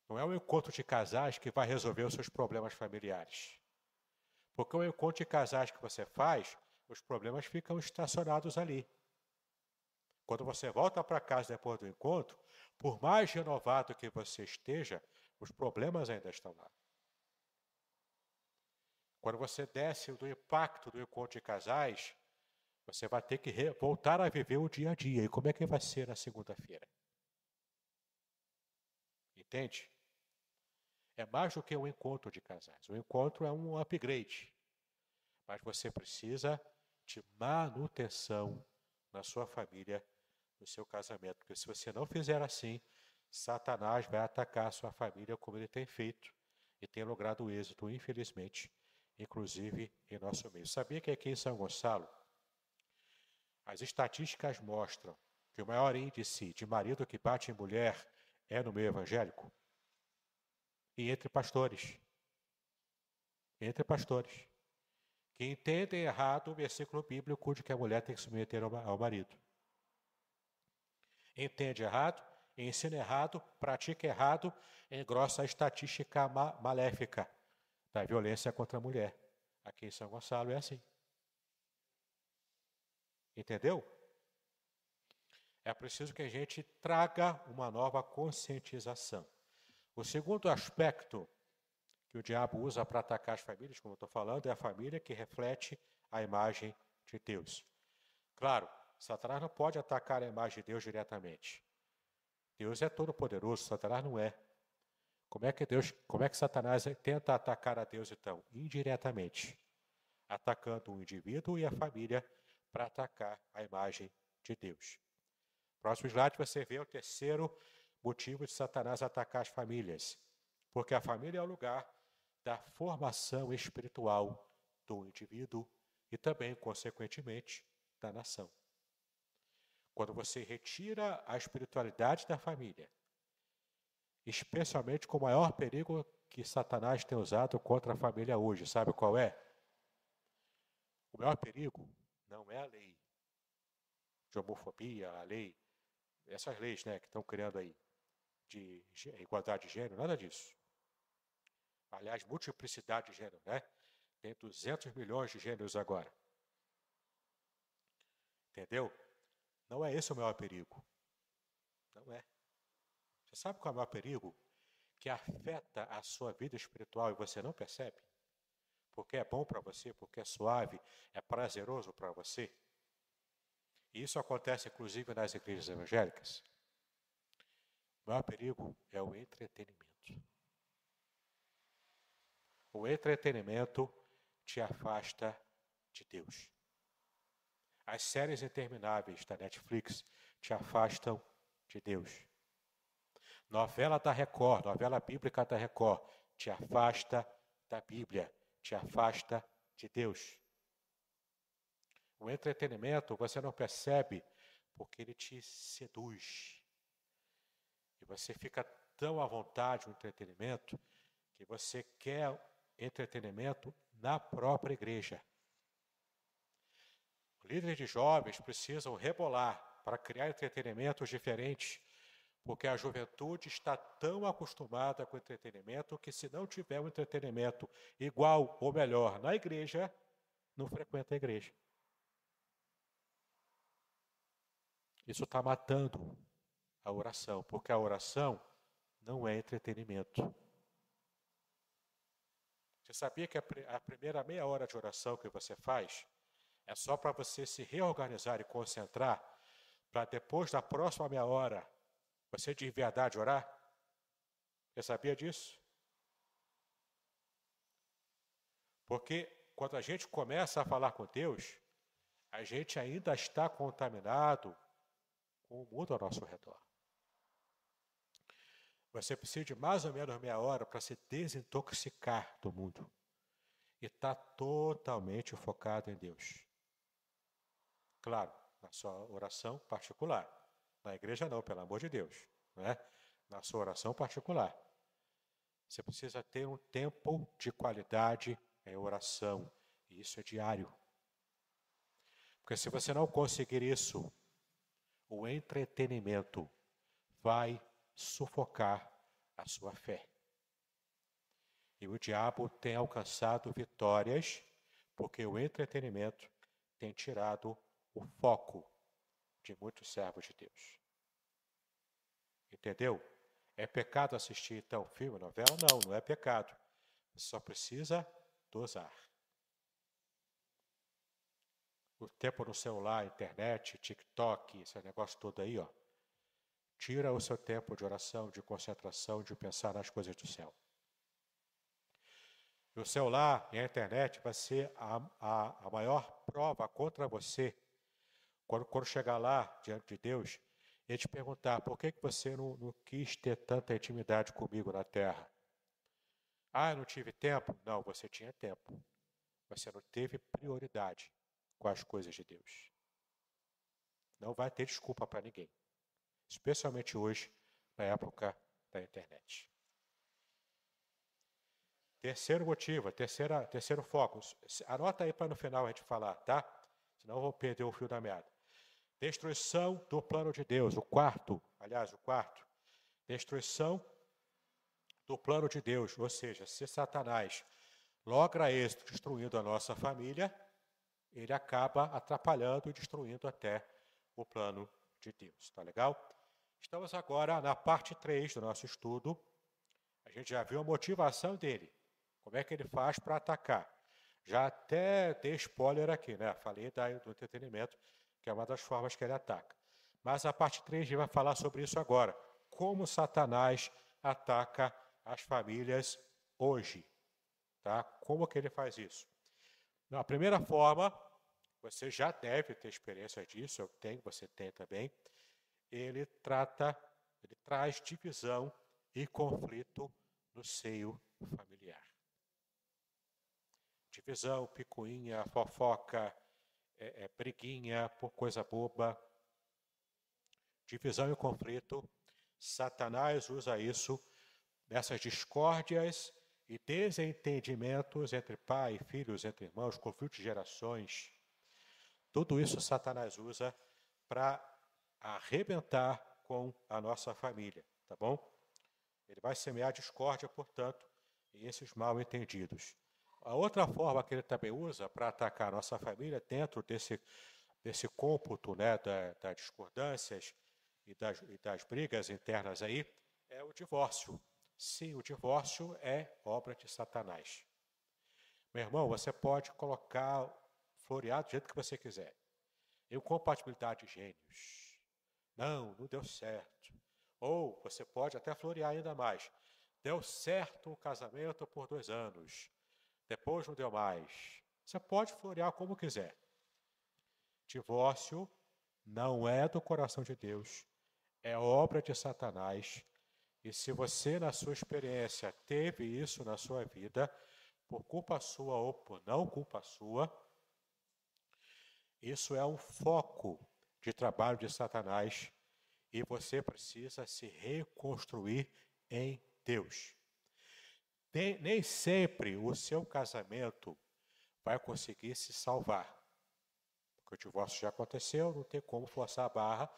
Não é um encontro de casais que vai resolver os seus problemas familiares. Porque o encontro de casais que você faz, os problemas ficam estacionados ali. Quando você volta para casa depois do encontro, por mais renovado que você esteja, os problemas ainda estão lá. Quando você desce do impacto do encontro de casais, você vai ter que voltar a viver o dia a dia. E como é que vai ser na segunda-feira? Entende? É mais do que um encontro de casais. O encontro é um upgrade. Mas você precisa de manutenção na sua família, no seu casamento. Porque se você não fizer assim, Satanás vai atacar a sua família como ele tem feito e tem logrado êxito, infelizmente, inclusive em nosso meio. Sabia que aqui em São Gonçalo, as estatísticas mostram que o maior índice de marido que bate em mulher é no meio evangélico? E entre pastores. Entre pastores. Que entendem errado o versículo bíblico de que a mulher tem que se submeter ao marido. Entende errado, ensina errado, pratica errado, engrossa a estatística maléfica da violência contra a mulher. Aqui em São Gonçalo é assim. Entendeu? É preciso que a gente traga uma nova conscientização. O segundo aspecto que o diabo usa para atacar as famílias, como eu estou falando, é a família que reflete a imagem de Deus. Claro, Satanás não pode atacar a imagem de Deus diretamente. Deus é todo poderoso, Satanás não é. Como é que Satanás tenta atacar a Deus então? Indiretamente, atacando o indivíduo e a família para atacar a imagem de Deus. Próximo slide você vê o terceiro motivo de Satanás atacar as famílias, porque a família é o lugar da formação espiritual do indivíduo e também, consequentemente, da nação. Quando você retira a espiritualidade da família, especialmente com o maior perigo que Satanás tem usado contra a família hoje, sabe qual é? O maior perigo não é a lei de homofobia, a lei, essas leis, né, que estão criando aí, de igualdade de gênero, nada disso. Aliás, multiplicidade de gênero, né? Tem 200 milhões de gêneros agora. Entendeu? Não é esse o maior perigo. Não é. Você sabe qual é o maior perigo? Que afeta a sua vida espiritual e você não percebe? Porque é bom para você, porque é suave, é prazeroso para você. E isso acontece inclusive nas igrejas evangélicas. O maior perigo é o entretenimento. O entretenimento te afasta de Deus. As séries intermináveis da Netflix te afastam de Deus. Novela da Record, novela bíblica da Record, te afasta da Bíblia, te afasta de Deus. O entretenimento você não percebe porque ele te seduz. E você fica tão à vontade no entretenimento que você quer entretenimento na própria igreja. Líderes de jovens precisam rebolar para criar entretenimentos diferentes, porque a juventude está tão acostumada com o entretenimento que se não tiver um entretenimento igual ou melhor na igreja, não frequenta a igreja. Isso está matando a oração, porque a oração não é entretenimento. Você sabia que a primeira meia hora de oração que você faz é só para você se reorganizar e concentrar, para depois da próxima meia hora você de verdade orar? Você sabia disso? Porque quando a gente começa a falar com Deus, a gente ainda está contaminado com o mundo ao nosso redor. Você precisa de mais ou menos meia hora para se desintoxicar do mundo e estar totalmente focado em Deus. Claro, na sua oração particular. Na igreja não, pelo amor de Deus. Né? Na sua oração particular. Você precisa ter um tempo de qualidade em oração. E isso é diário. Porque se você não conseguir isso, o entretenimento vai sufocar a sua fé. E o diabo tem alcançado vitórias porque o entretenimento tem tirado o foco de muitos servos de Deus. Entendeu? É pecado assistir então filme, novela? Não, não é pecado. Você só precisa dosar. O tempo no celular, internet, TikTok, esse negócio todo aí, ó. Tira o seu tempo de oração, de concentração, de pensar nas coisas do céu. E o celular e a internet vai ser a maior prova contra você quando chegar lá diante de Deus e te perguntar, por que você não quis ter tanta intimidade comigo na terra? Ah, eu não tive tempo? Não, você tinha tempo. Você não teve prioridade com as coisas de Deus. Não vai ter desculpa para ninguém. Especialmente hoje, na época da internet. Terceiro motivo, terceiro foco. Anota aí para no final a gente falar, tá? Senão eu vou perder o fio da meada. Destruição do plano de Deus. O quarto. Destruição do plano de Deus. Ou seja, se Satanás logra êxito destruindo a nossa família, ele acaba atrapalhando e destruindo até o plano de Deus. Tá legal? Estamos agora na parte 3 do nosso estudo. A gente já viu a motivação dele. Como é que ele faz para atacar? Já até dei spoiler aqui, né? Falei do entretenimento, que é uma das formas que ele ataca. Mas a parte 3 a gente vai falar sobre isso agora. Como Satanás ataca as famílias hoje. Tá? Como que ele faz isso? A primeira forma, você já deve ter experiência disso, eu tenho, você tem também. Ele traz divisão e conflito no seio familiar. Divisão, picuinha, fofoca, briguinha por coisa boba. Divisão e conflito. Satanás usa isso nessas discórdias e desentendimentos entre pai e filhos, entre irmãos, conflitos de gerações. Tudo isso Satanás usa para arrebentar com a nossa família, tá bom? Ele vai semear discórdia, portanto, e esses mal entendidos. A outra forma que ele também usa para atacar a nossa família, dentro desse cômputo, né, das discordâncias e das brigas internas aí, é o divórcio. Sim, o divórcio é obra de Satanás. Meu irmão, você pode colocar, florear do jeito que você quiser. Incompatibilidade de gênios. Não deu certo. Ou você pode até florear ainda mais. Deu certo o casamento por 2 anos. Depois não deu mais. Você pode florear como quiser. Divórcio não é do coração de Deus. É obra de Satanás. E se você, na sua experiência, teve isso na sua vida, por culpa sua ou por não culpa sua, isso é um foco de trabalho de Satanás e você precisa se reconstruir em Deus. Nem sempre o seu casamento vai conseguir se salvar. Porque o divórcio já aconteceu, não tem como forçar a barra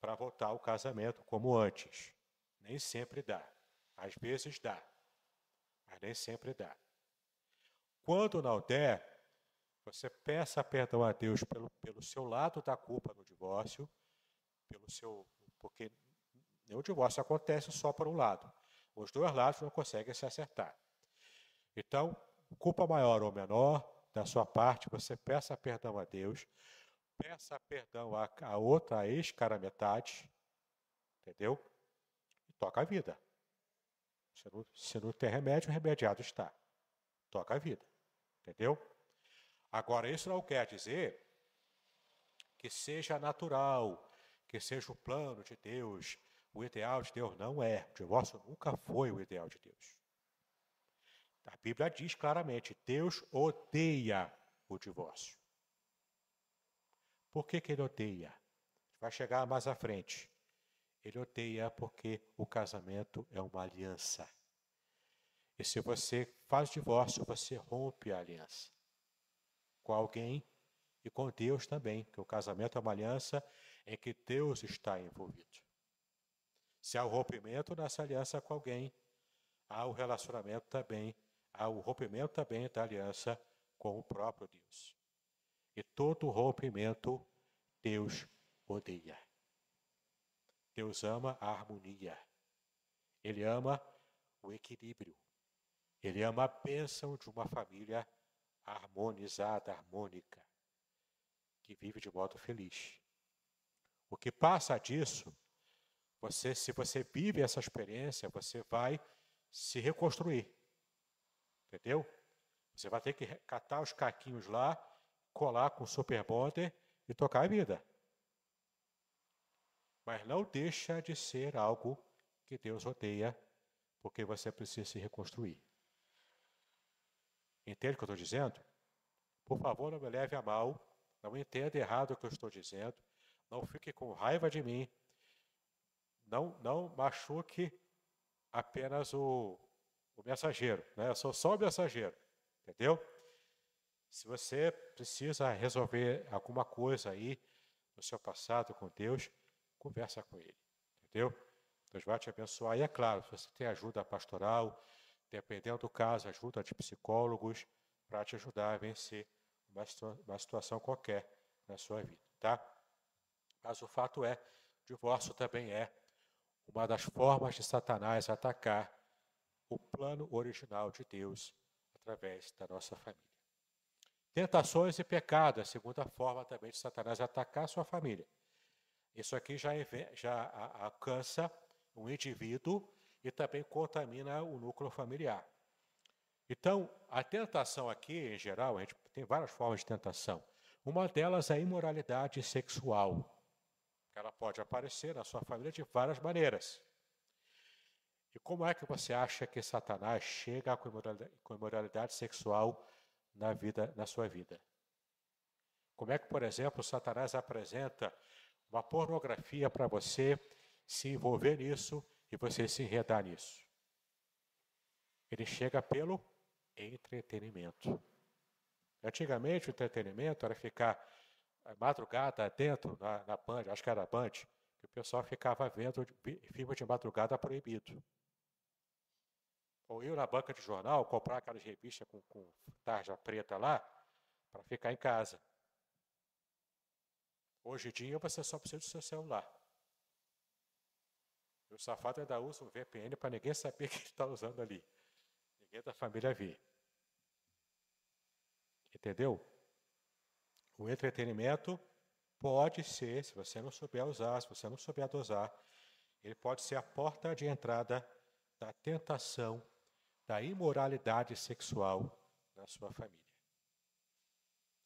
para voltar ao casamento como antes. Nem sempre dá. Às vezes dá, mas nem sempre dá. Quando não der, você peça perdão a Deus pelo seu lado da culpa no divórcio, porque o divórcio acontece só por um lado. Os dois lados não conseguem se acertar. Então, culpa maior ou menor, da sua parte, você peça perdão a Deus, peça perdão a outra ex-cara metade, entendeu? E toca a vida. Se não tem remédio, o remediado está. Toca a vida, entendeu? Agora, isso não quer dizer que seja natural, que seja o plano de Deus, o ideal de Deus. Não é. O divórcio nunca foi o ideal de Deus. A Bíblia diz claramente, Deus odeia o divórcio. Por que ele odeia? Vai chegar mais à frente. Ele odeia porque o casamento é uma aliança. E se você faz divórcio, você rompe a aliança com alguém e com Deus também, que o casamento é uma aliança em que Deus está envolvido. Se há o rompimento nessa aliança com alguém, há o relacionamento também, há o rompimento também da aliança com o próprio Deus. E todo rompimento Deus odeia. Deus ama a harmonia. Ele ama o equilíbrio. Ele ama a bênção de uma família harmonizada, harmônica, que vive de modo feliz. O que passa disso, se você vive essa experiência, você vai se reconstruir. Entendeu? Você vai ter que catar os caquinhos lá, colar com o super bonder e tocar a vida. mas não deixa de ser algo que Deus odeia, porque você precisa se reconstruir. Entende o que eu estou dizendo? Por favor, não me leve a mal, não entenda errado o que eu estou dizendo, não fique com raiva de mim, não machuque apenas o mensageiro, né? Eu sou só o mensageiro, entendeu? Se você precisa resolver alguma coisa aí no seu passado com Deus, conversa com Ele, entendeu? Deus vai te abençoar. E é claro, se você tem ajuda pastoral, dependendo do caso, ajuda de psicólogos para te ajudar a vencer uma situação qualquer na sua vida, tá? Mas o fato é, o divórcio também é uma das formas de Satanás atacar o plano original de Deus através da nossa família. Tentações e pecados, a segunda forma também de Satanás atacar a sua família. Isso aqui já alcança um indivíduo e também contamina o núcleo familiar. Então, a tentação aqui, em geral, a gente tem várias formas de tentação. Uma delas é a imoralidade sexual. Ela pode aparecer na sua família de várias maneiras. E como é que você acha que Satanás chega com imoralidade sexual na sua vida? Como é que, por exemplo, Satanás apresenta uma pornografia para você se envolver nisso e você se enredar nisso? Ele chega pelo entretenimento. Antigamente o entretenimento era ficar madrugada dentro na Band, acho que era a Band, que o pessoal ficava vendo filme de madrugada proibido. Ou eu na banca de jornal comprar aquelas revistas com tarja preta lá para ficar em casa. Hoje em dia você só precisa do seu celular. E o safado ainda usa um VPN para ninguém saber que ele está usando ali. Ninguém da família vê. Entendeu? O entretenimento pode ser, se você não souber usar, se você não souber dosar, ele pode ser a porta de entrada da tentação, da imoralidade sexual na sua família.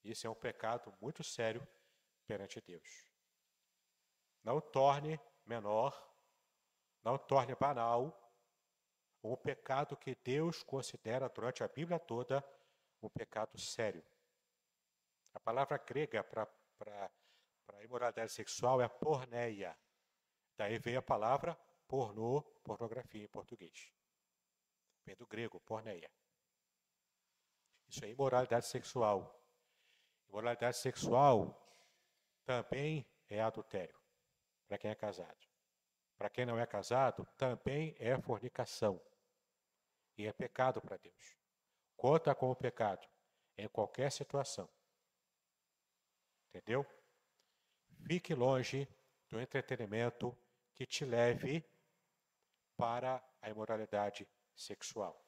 Isso é um pecado muito sério perante Deus. Não torne menor, não torne banal um pecado que Deus considera durante a Bíblia toda um pecado sério. A palavra grega para imoralidade sexual é porneia. Daí veio a palavra pornô, pornografia em português. Vem do grego, porneia. Isso é imoralidade sexual. Imoralidade sexual também é adultério, para quem é casado. Para quem não é casado, também é fornicação. E é pecado para Deus. Conta com o pecado em qualquer situação. Entendeu? Fique longe do entretenimento que te leve para a imoralidade sexual.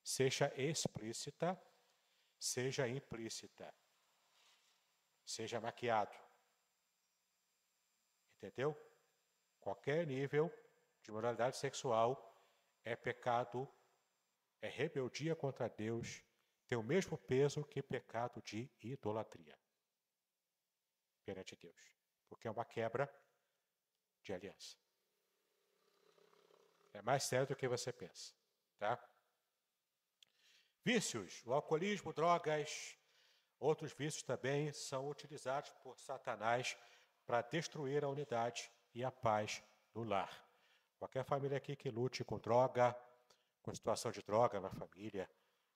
Seja explícita, seja implícita. Seja maquiado. Entendeu? Qualquer nível de moralidade sexual é pecado, é rebeldia contra Deus, tem o mesmo peso que pecado de idolatria perante Deus, porque é uma quebra de aliança. É mais sério do que você pensa, tá? Vícios, o alcoolismo, drogas, outros vícios também são utilizados por Satanás para destruir a unidade e a paz no lar. Qualquer família aqui que lute com droga, com situação de droga na família,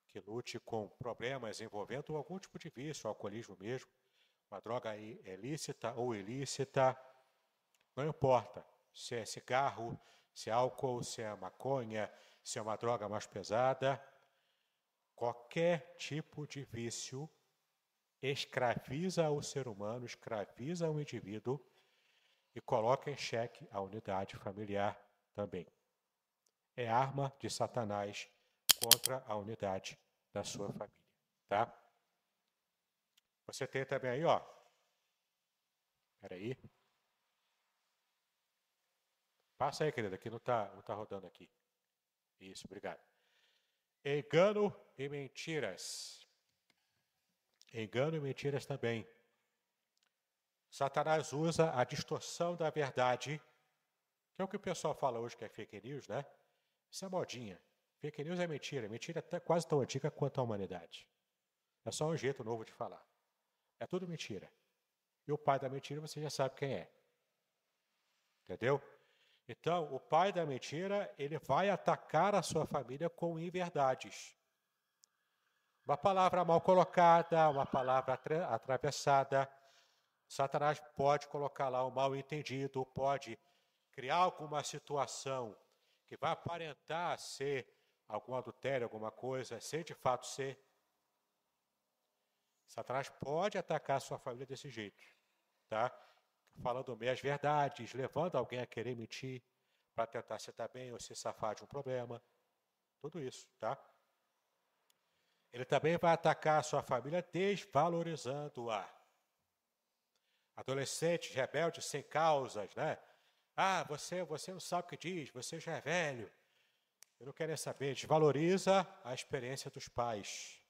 que lute com problemas envolvendo algum tipo de vício, alcoolismo mesmo, uma droga é lícita ou ilícita, não importa se é cigarro, se é álcool, se é maconha, se é uma droga mais pesada, qualquer tipo de vício escraviza o ser humano, escraviza o indivíduo e coloca em xeque a unidade familiar também. É arma de Satanás contra a unidade da sua família, tá? Você tem também aí, ó. Espera aí. Passa aí, querida, que não tá rodando aqui. Isso, obrigado. Engano e mentiras. Engano e mentiras também. Satanás usa a distorção da verdade Que é o que o pessoal fala hoje que é fake news, né? Isso é modinha. Fake news é mentira. Mentira até quase tão antiga quanto a humanidade. É só um jeito novo de falar. É tudo mentira. E o pai da mentira você já sabe quem é. Entendeu? Então, o pai da mentira, ele vai atacar a sua família com inverdades. Uma palavra mal colocada, uma palavra atravessada. Satanás pode colocar lá o mal entendido, pode criar alguma situação que vai aparentar ser algum adultério, alguma coisa, sem de fato ser. Satanás pode atacar a sua família desse jeito, tá? Falando meias verdades, levando alguém a querer mentir para tentar se dar bem ou se safar de um problema. Tudo isso, tá? Ele também vai atacar a sua família desvalorizando-a. Adolescentes rebeldes sem causas, né? Ah, você não sabe o que diz, você já é velho. Eu não quero nem saber. Desvaloriza a experiência dos pais.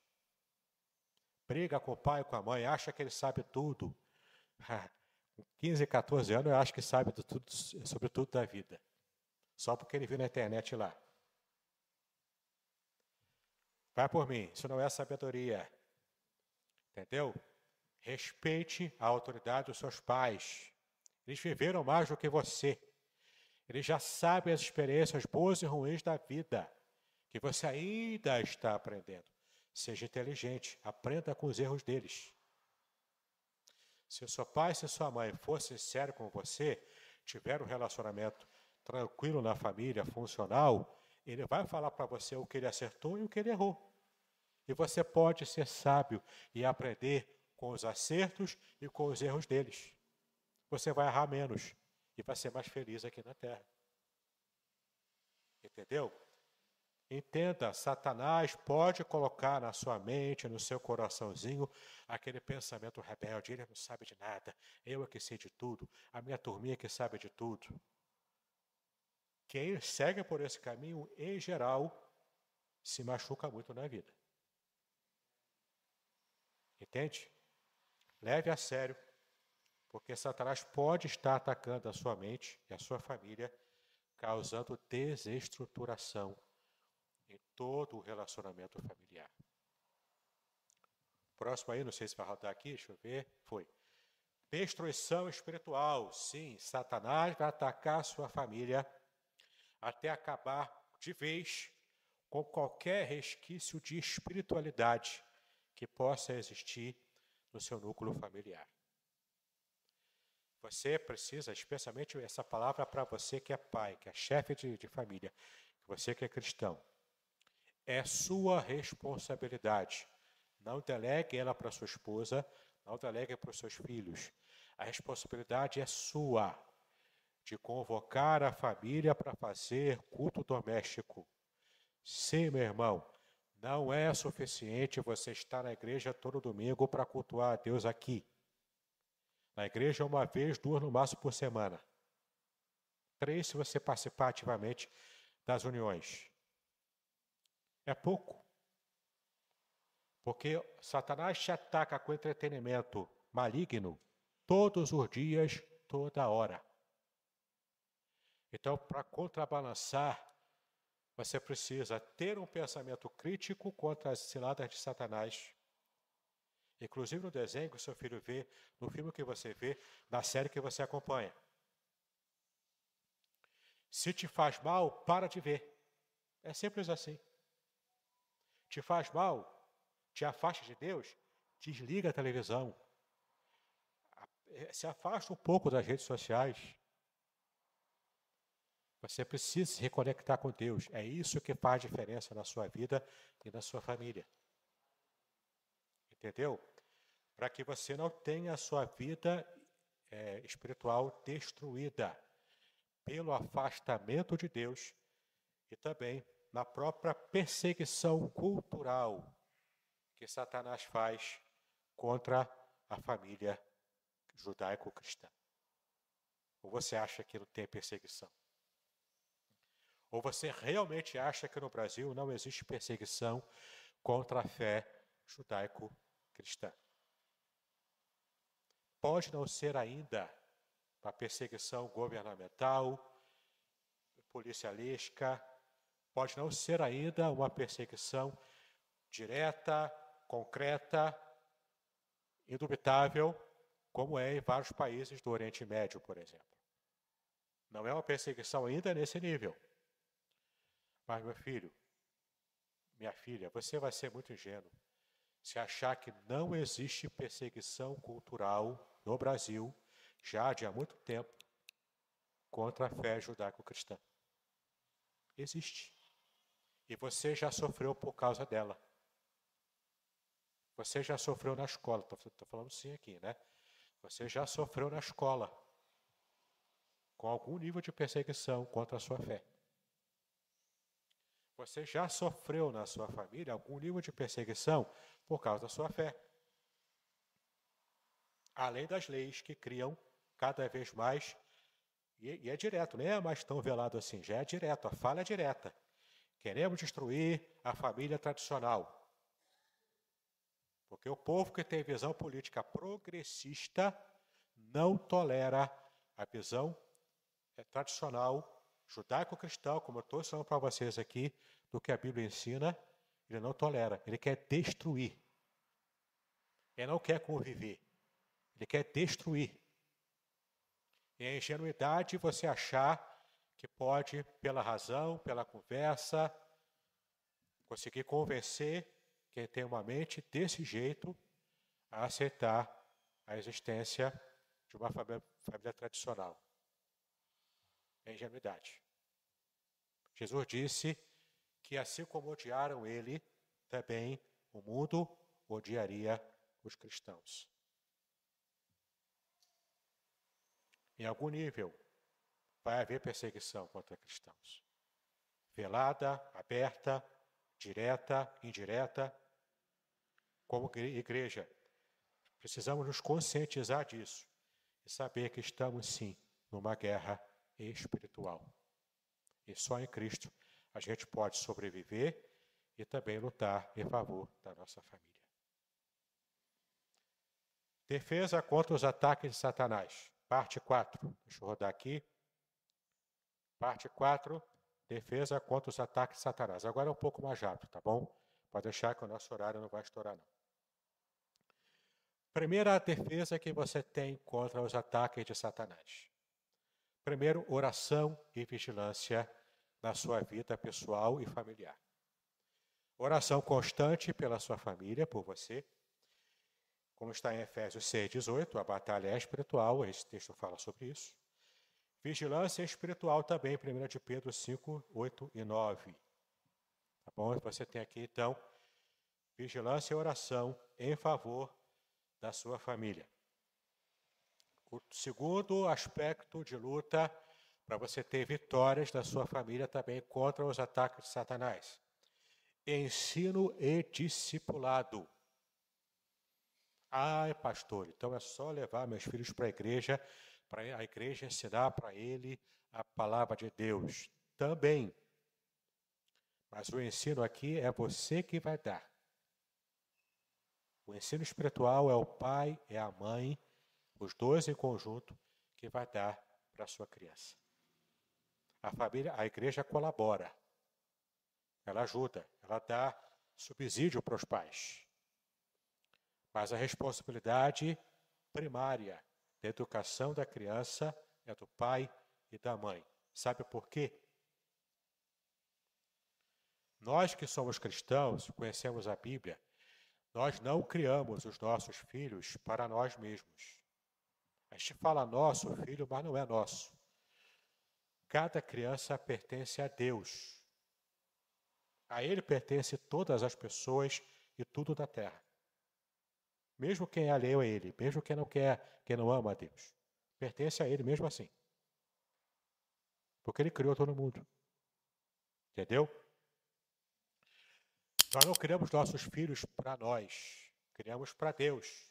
Briga com o pai e com a mãe, acha que ele sabe tudo. Com 15, 14 anos, eu acho que sabe tudo, sobre tudo da vida. Só porque ele viu na internet lá. Vai por mim, isso não é sabedoria. Entendeu? Respeite a autoridade dos seus pais. Eles viveram mais do que você. Eles já sabem as experiências boas e ruins da vida, que você ainda está aprendendo. Seja inteligente, aprenda com os erros deles. Se o seu pai e se sua mãe fossem sinceros com você, tiver um relacionamento tranquilo na família, funcional, ele vai falar para você o que ele acertou e o que ele errou. E você pode ser sábio e aprender com os acertos e com os erros deles. Você vai errar menos e vai ser mais feliz aqui na terra. Entendeu? Entenda, Satanás pode colocar na sua mente, no seu coraçãozinho, aquele pensamento rebelde. Ele não sabe de nada, eu é que sei de tudo, a minha turminha é que sabe de tudo. Quem segue por esse caminho, em geral, se machuca muito na vida. Entende? Leve a sério, porque Satanás pode estar atacando a sua mente e a sua família, causando desestruturação em todo o relacionamento familiar. Próximo aí, não sei se vai rodar aqui, deixa eu ver. Foi. Destruição espiritual. Sim, Satanás vai atacar a sua família até acabar de vez com qualquer resquício de espiritualidade que possa existir no seu núcleo familiar. Você precisa, especialmente essa palavra para você que é pai, que é chefe de família, que você que é cristão. É sua responsabilidade. Não delegue ela para sua esposa, não delegue para os seus filhos. A responsabilidade é sua, de convocar a família para fazer culto doméstico. Sim, meu irmão, não é suficiente você estar na igreja todo domingo para cultuar a Deus aqui. Na igreja, uma vez, 2 no máximo por semana. 3 se você participar ativamente das uniões. É pouco. Porque Satanás te ataca com entretenimento maligno todos os dias, toda hora. Então, para contrabalançar, você precisa ter um pensamento crítico contra as ciladas de Satanás. Inclusive no desenho que o seu filho vê, no filme que você vê, na série que você acompanha. Se te faz mal, para de ver. É simples assim. Te faz mal, te afasta de Deus, desliga a televisão. Se afasta um pouco das redes sociais. Você precisa se reconectar com Deus. É isso que faz diferença na sua vida e na sua família. Entendeu? Para que você não tenha a sua vida espiritual destruída pelo afastamento de Deus e também na própria perseguição cultural que Satanás faz contra a família judaico-cristã. Ou você acha que não tem perseguição? Ou você realmente acha que no Brasil não existe perseguição contra a fé judaico-cristã? Pode não ser ainda uma perseguição governamental, policialesca, pode não ser ainda uma perseguição direta, concreta, indubitável, como é em vários países do Oriente Médio, por exemplo. Não é uma perseguição ainda nesse nível. Mas, meu filho, minha filha, você vai ser muito ingênuo se achar que não existe perseguição cultural no Brasil, já de há muito tempo, contra a fé judaico-cristã. Existe. E você já sofreu por causa dela. Você já sofreu na escola. Estou falando sim aqui, né? Você já sofreu na escola com algum nível de perseguição contra a sua fé. Você já sofreu na sua família algum nível de perseguição por causa da sua fé. Além das leis que criam cada vez mais, e é direto, nem é mais tão velado assim, já é direto, a fala é direta. Queremos destruir a família tradicional. Porque o povo que tem visão política progressista não tolera a visão tradicional judaico-cristão, como eu estou ensinando para vocês aqui, do que a Bíblia ensina, ele não tolera, ele quer destruir. Ele não quer conviver, ele quer destruir. E é ingenuidade você achar que pode, pela razão, pela conversa, conseguir convencer quem tem uma mente desse jeito a aceitar a existência de uma família tradicional. É ingenuidade. Jesus disse que assim como odiaram ele, também o mundo odiaria os cristãos. Em algum nível, vai haver perseguição contra cristãos. Velada, aberta, direta, indireta. Como igreja, precisamos nos conscientizar disso e saber que estamos, sim, numa guerra espiritual. E só em Cristo a gente pode sobreviver e também lutar em favor da nossa família. Defesa contra os ataques de Satanás. Parte 4. Deixa eu rodar aqui. Parte 4. Defesa contra os ataques de Satanás. Agora é um pouco mais rápido, tá bom? Pode deixar que o nosso horário não vai estourar, não. Primeira defesa que você tem contra os ataques de Satanás. Primeiro, oração e vigilância na sua vida pessoal e familiar. Oração constante pela sua família, por você. Como está em Efésios 6,18, a batalha é espiritual, esse texto fala sobre isso. Vigilância espiritual também, 1 de Pedro 5, 8 e 9. Tá bom? Você tem aqui, então, vigilância e oração em favor da sua família. O segundo aspecto de luta para você ter vitórias da sua família também contra os ataques de Satanás. Ensino e discipulado. Ai, pastor, então é só levar meus filhos para a igreja ensinar para ele a palavra de Deus. Também. Mas o ensino aqui é você que vai dar. O ensino espiritual é o pai, é a mãe, os dois em conjunto, que vai dar para a sua criança. A família, a igreja colabora. Ela ajuda, ela dá subsídio para os pais. Mas a responsabilidade primária da educação da criança é do pai e da mãe. Sabe por quê? Nós que somos cristãos, conhecemos a Bíblia, nós não criamos os nossos filhos para nós mesmos. A gente fala nosso filho, mas não é nosso. Cada criança pertence a Deus. A Ele pertence todas as pessoas e tudo da terra. Mesmo quem é alheio a Ele, mesmo quem não quer, quem não ama a Deus, pertence a Ele mesmo assim. Porque Ele criou todo mundo. Entendeu? Nós não criamos nossos filhos para nós, criamos para Deus.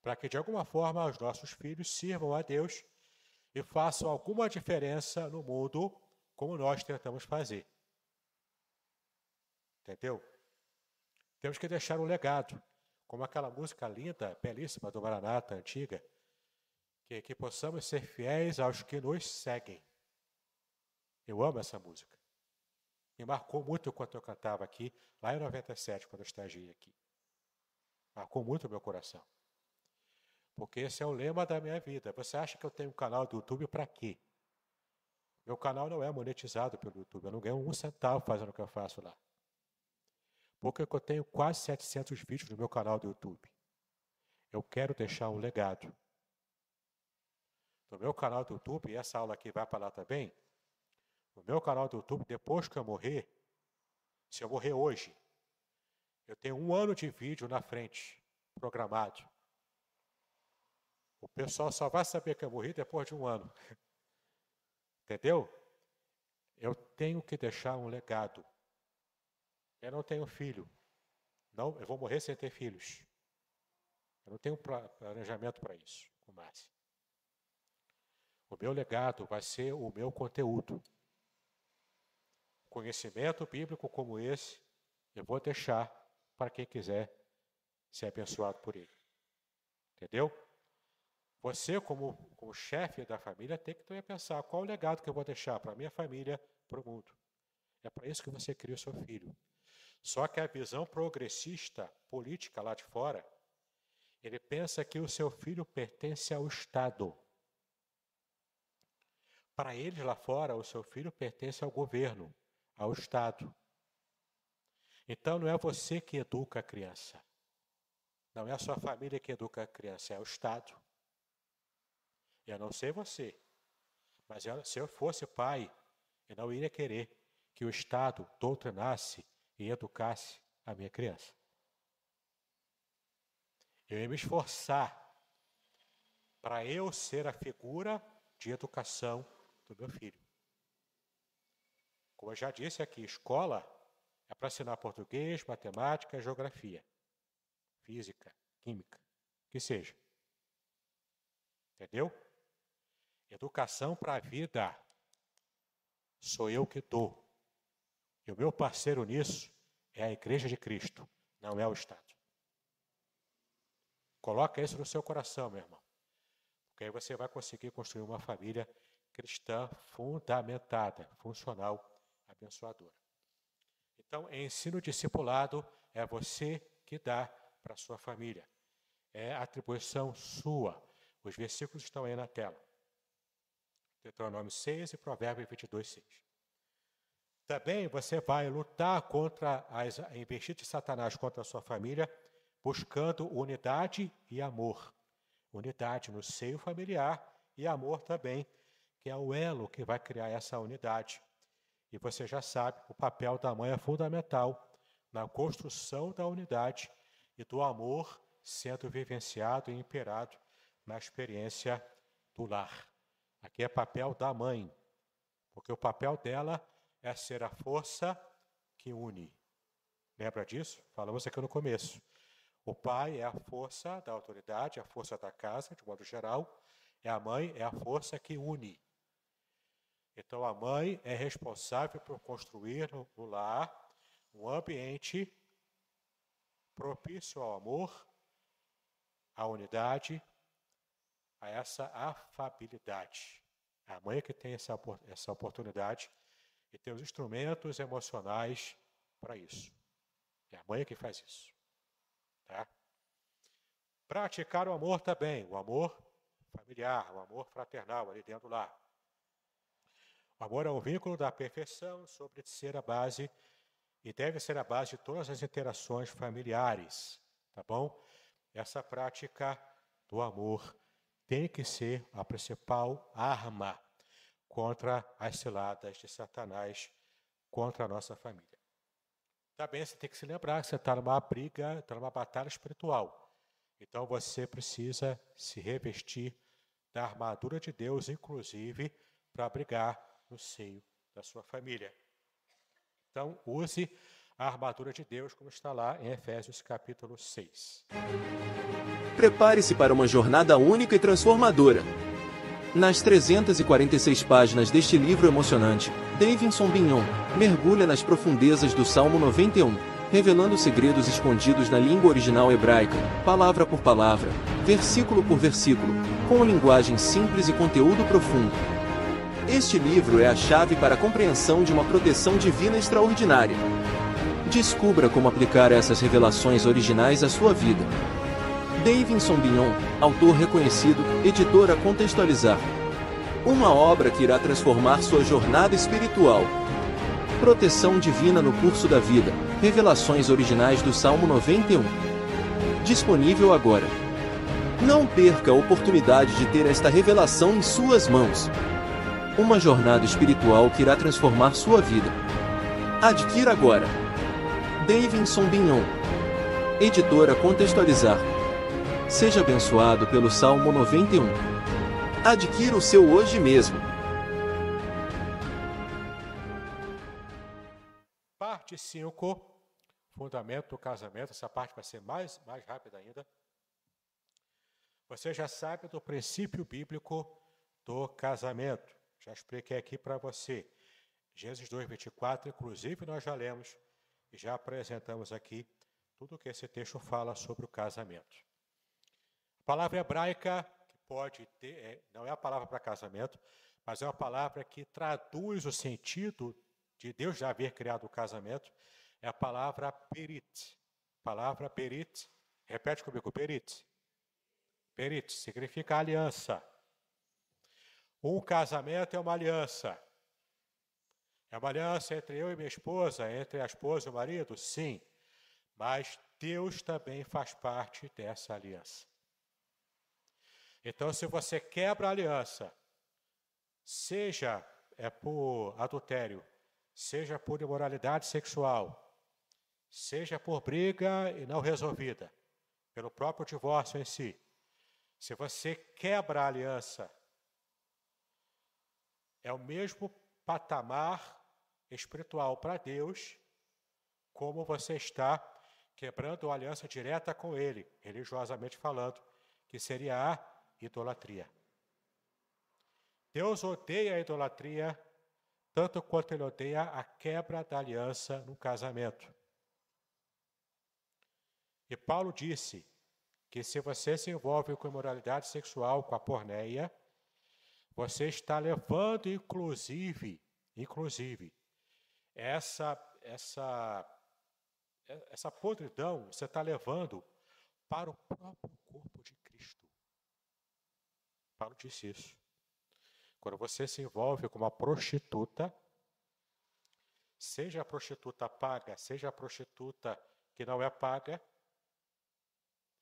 Para que de alguma forma os nossos filhos sirvam a Deus e façam alguma diferença no mundo como nós tentamos fazer. Entendeu? Temos que deixar um legado, como aquela música linda, belíssima do Maranata, antiga, que possamos ser fiéis aos que nos seguem. Eu amo essa música. Me marcou muito enquanto eu cantava aqui, lá em 97, quando eu estagiei aqui. Marcou muito o meu coração. Porque esse é o lema da minha vida. Você acha que eu tenho um canal do YouTube para quê? Meu canal não é monetizado pelo YouTube. Eu não ganho um centavo fazendo o que eu faço lá. Porque eu tenho quase 700 vídeos no meu canal do YouTube. Eu quero deixar um legado. No meu canal do YouTube, e essa aula aqui vai para lá também, no meu canal do YouTube, depois que eu morrer, se eu morrer hoje, eu tenho 1 ano de vídeo na frente, programado. O pessoal só vai saber que eu morri depois de 1 ano. Entendeu? Eu tenho que deixar um legado. Eu não tenho filho. Não, eu vou morrer sem ter filhos. Eu não tenho planejamento para isso, com Márcia. O meu legado vai ser o meu conteúdo. Conhecimento bíblico como esse, eu vou deixar para quem quiser ser abençoado por ele. Entendeu? Você, como chefe da família, tem que também pensar qual o legado que eu vou deixar para a minha família, para o mundo. É para isso que você cria o seu filho. Só que a visão progressista, política lá de fora, ele pensa que o seu filho pertence ao Estado. Para eles lá fora, o seu filho pertence ao governo, ao Estado. Então não é você que educa a criança. Não é a sua família que educa a criança, é o Estado. Eu não sei você, mas se eu fosse pai, eu não iria querer que o Estado doutrinasse e educasse a minha criança. Eu ia me esforçar para eu ser a figura de educação do meu filho. Como eu já disse aqui, escola é para ensinar português, matemática, geografia, física, química, que seja. Entendeu? Educação para a vida sou eu que dou. E o meu parceiro nisso é a Igreja de Cristo, não é o Estado. Coloca isso no seu coração, meu irmão. Porque aí você vai conseguir construir uma família cristã fundamentada, funcional, abençoadora. Então, ensino discipulado é você que dá para a sua família. É atribuição sua. Os versículos estão aí na tela. Deuteronômio 6 e Provérbios 22, 6. Também você vai lutar contra as investidas de Satanás contra a sua família, buscando unidade e amor. Unidade no seio familiar e amor também, que é o elo que vai criar essa unidade. E você já sabe, o papel da mãe é fundamental na construção da unidade e do amor sendo vivenciado e imperado na experiência do lar. Aqui é papel da mãe, porque o papel dela é ser a força que une. Lembra disso? Falamos aqui no começo. O pai é a força da autoridade, a força da casa, de modo geral, e a mãe é a força que une. Então, a mãe é responsável por construir no lar um ambiente propício ao amor, à unidade, a essa afabilidade. É a mãe que tem essa oportunidade e tem os instrumentos emocionais para isso. É a mãe que faz isso. Tá? Praticar o amor também, o amor familiar, o amor fraternal ali dentro do lar. O amor é um vínculo da perfeição sobre ser a base e deve ser a base de todas as interações familiares, tá bom? Essa prática do amor tem que ser a principal arma contra as ciladas de Satanás, contra a nossa família. Também você tem que se lembrar que você está numa briga, está numa batalha espiritual. Então você precisa se revestir da armadura de Deus, inclusive para brigar no seio da sua família. Então, use a armadura de Deus, como está lá em Efésios capítulo 6. Prepare-se para uma jornada única e transformadora. Nas 346 páginas deste livro emocionante, Davidson Bignon mergulha nas profundezas do Salmo 91, revelando segredos escondidos na língua original hebraica, palavra por palavra, versículo por versículo, com linguagem simples e conteúdo profundo. Este livro é a chave para a compreensão de uma proteção divina extraordinária. Descubra como aplicar essas revelações originais à sua vida. Davidson Bignon, autor reconhecido, editora Contextualizar. Uma obra que irá transformar sua jornada espiritual. Proteção divina no curso da vida. Revelações originais do Salmo 91. Disponível agora. Não perca a oportunidade de ter esta revelação em suas mãos. Uma jornada espiritual que irá transformar sua vida. Adquira agora. Davidson Bignon. Editora Contextualizar. Seja abençoado pelo Salmo 91. Adquira o seu hoje mesmo. Parte 5, fundamento do casamento. Essa parte vai ser mais rápida ainda. Você já sabe do princípio bíblico do casamento. Já expliquei aqui para você. Gênesis 2:24, inclusive nós já lemos e já apresentamos aqui tudo o que esse texto fala sobre o casamento. A palavra hebraica, que pode ter, não é a palavra para casamento, mas é uma palavra que traduz o sentido de Deus já haver criado o casamento, é a palavra perit. Palavra perit, repete comigo, perit. Perit significa aliança. Um casamento é uma aliança. É uma aliança entre eu e minha esposa, entre a esposa e o marido? Sim. Mas Deus também faz parte dessa aliança. Então, se você quebra a aliança, seja por adultério, seja por imoralidade sexual, seja por briga e não resolvida, pelo próprio divórcio em si, se você quebra a aliança, é o mesmo patamar espiritual para Deus, como você está quebrando a aliança direta com Ele, religiosamente falando, que seria a idolatria. Deus odeia a idolatria, tanto quanto Ele odeia a quebra da aliança no casamento. E Paulo disse que se você se envolve com imoralidade sexual, com a porneia, você está levando, inclusive, essa podridão, você está levando para o próprio corpo de Cristo. Paulo disse isso. Quando você se envolve com uma prostituta, seja a prostituta paga, seja a prostituta que não é paga,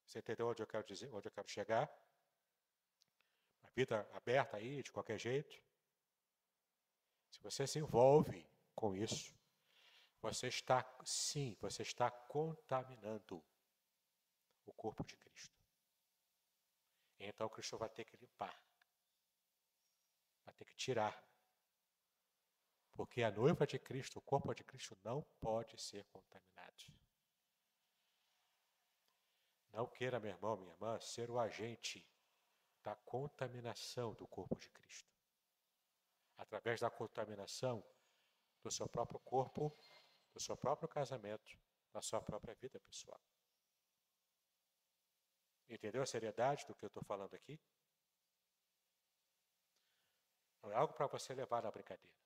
você entendeu onde eu quero dizer, onde eu quero chegar? A vida aberta aí, de qualquer jeito. Se você se envolve com isso, você está contaminando o corpo de Cristo. Então Cristo vai ter que limpar. Vai ter que tirar. Porque a noiva de Cristo, o corpo de Cristo não pode ser contaminado. Não queira, meu irmão, minha irmã, ser o agente da contaminação do corpo de Cristo. Através da contaminação do seu próprio corpo, do seu próprio casamento, da sua própria vida pessoal. Entendeu a seriedade do que eu estou falando aqui? Não é algo para você levar na brincadeira.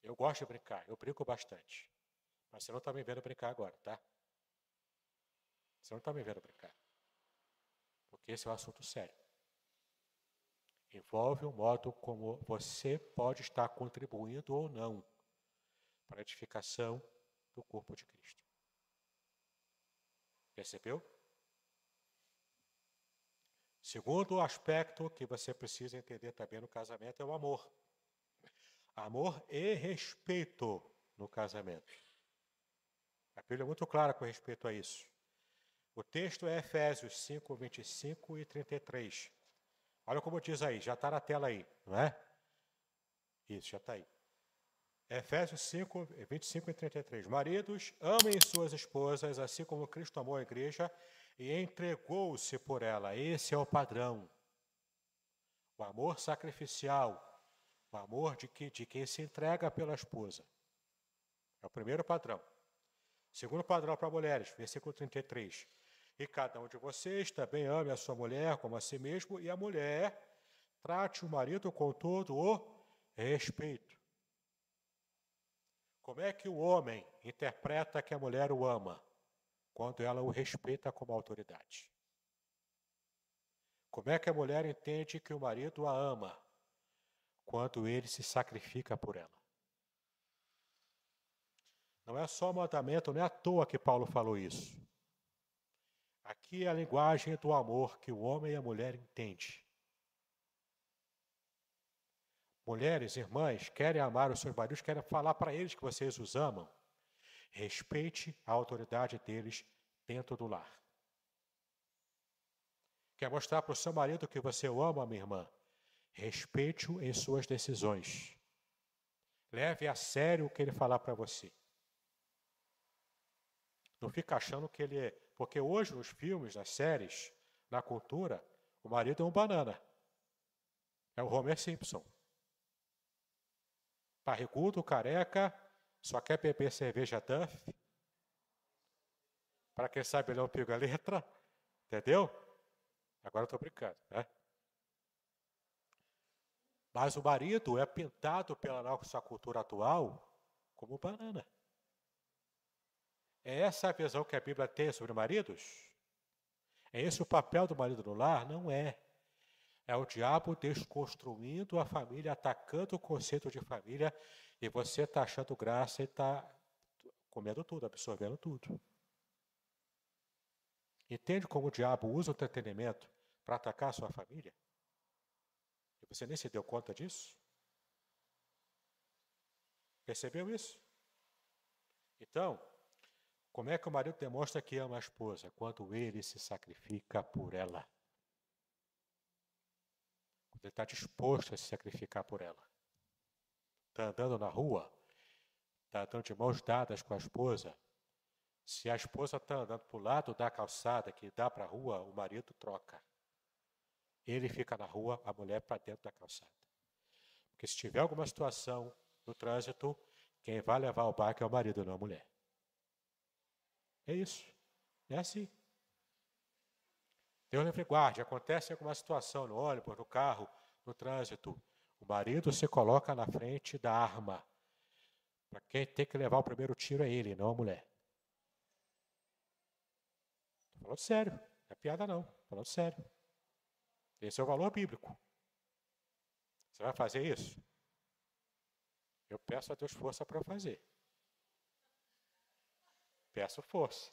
Eu gosto de brincar, eu brinco bastante. Mas você não está me vendo brincar agora, tá? Você não está me vendo brincar. Porque esse é um assunto sério. Envolve o modo como você pode estar contribuindo ou não para a edificação do corpo de Cristo. Percebeu? Segundo aspecto que você precisa entender também no casamento é o amor. Amor e respeito no casamento. A Bíblia é muito clara com respeito a isso. O texto é Efésios 5, 25 e 33. Olha como diz aí, já está na tela aí, não é? Isso, já está aí. Efésios 5, 25 e 33. Maridos, amem suas esposas, assim como Cristo amou a igreja e entregou-se por ela. Esse é o padrão. O amor sacrificial. O amor de quem se entrega pela esposa. É o primeiro padrão. Segundo padrão para mulheres, versículo 33. E cada um de vocês também ame a sua mulher como a si mesmo, e a mulher trate o marido com todo o respeito. Como é que o homem interpreta que a mulher o ama? Quando ela o respeita como autoridade. Como é que a mulher entende que o marido a ama? Quando ele se sacrifica por ela. Não é só mandamento, não é à toa que Paulo falou isso. Aqui é a linguagem do amor que o homem e a mulher entendem. Mulheres, irmãs, querem amar os seus maridos, querem falar para eles que vocês os amam. Respeite a autoridade deles dentro do lar. Quer mostrar para o seu marido que você o ama, minha irmã? Respeite-o em suas decisões. Leve a sério o que ele falar para você. Não fica achando que ele é... Porque hoje nos filmes, nas séries, na cultura, o marido é um banana. É o Homer Simpson. Parrigudo, careca, só quer beber cerveja Duff. Para quem sabe, ele não pega a letra. Entendeu? Agora eu estou brincando, né? Mas o marido é pintado pela nossa cultura atual como banana. É essa a visão que a Bíblia tem sobre maridos? É esse o papel do marido no lar? Não é. É o diabo desconstruindo a família, atacando o conceito de família, e você está achando graça e está comendo tudo, absorvendo tudo. Entende como o diabo usa o entretenimento para atacar a sua família? E você nem se deu conta disso? Percebeu isso? Então, como é que o marido demonstra que ama a esposa? Quando ele se sacrifica por ela. Quando ele está disposto a se sacrificar por ela. Está andando na rua, está andando de mãos dadas com a esposa. Se a esposa está andando para o lado da calçada que dá para a rua, o marido troca. Ele fica na rua, a mulher para dentro da calçada. Porque se tiver alguma situação no trânsito, quem vai levar o barco é o marido, não a mulher. É isso. É assim. Deus livre guarde. Acontece alguma situação no ônibus, no carro, no trânsito. O marido se coloca na frente da arma. Para quem tem que levar o primeiro tiro é ele, não a mulher. Estou falando sério. Não é piada não. Estou falando sério. Esse é o valor bíblico. Você vai fazer isso? Eu peço a Deus força para eu fazer. Peço força.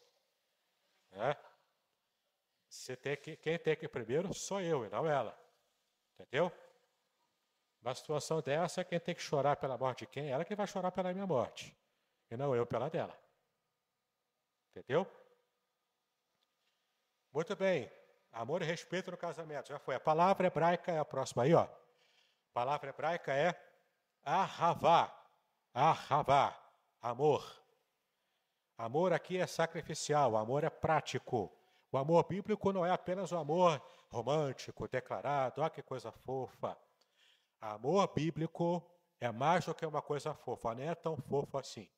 Né? Quem tem que ir primeiro sou eu e não ela. Entendeu? Uma situação dessa, quem tem que chorar pela morte de quem? Ela que vai chorar pela minha morte. E não eu pela dela. Entendeu? Muito bem. Amor e respeito no casamento. Já foi. A palavra hebraica é a próxima aí, ó. A palavra hebraica é ahavá. Ahavá. Amor. Amor aqui é sacrificial, o amor é prático. O amor bíblico não é apenas o amor romântico, declarado, que coisa fofa. Amor bíblico é mais do que uma coisa fofa, não é tão fofo assim.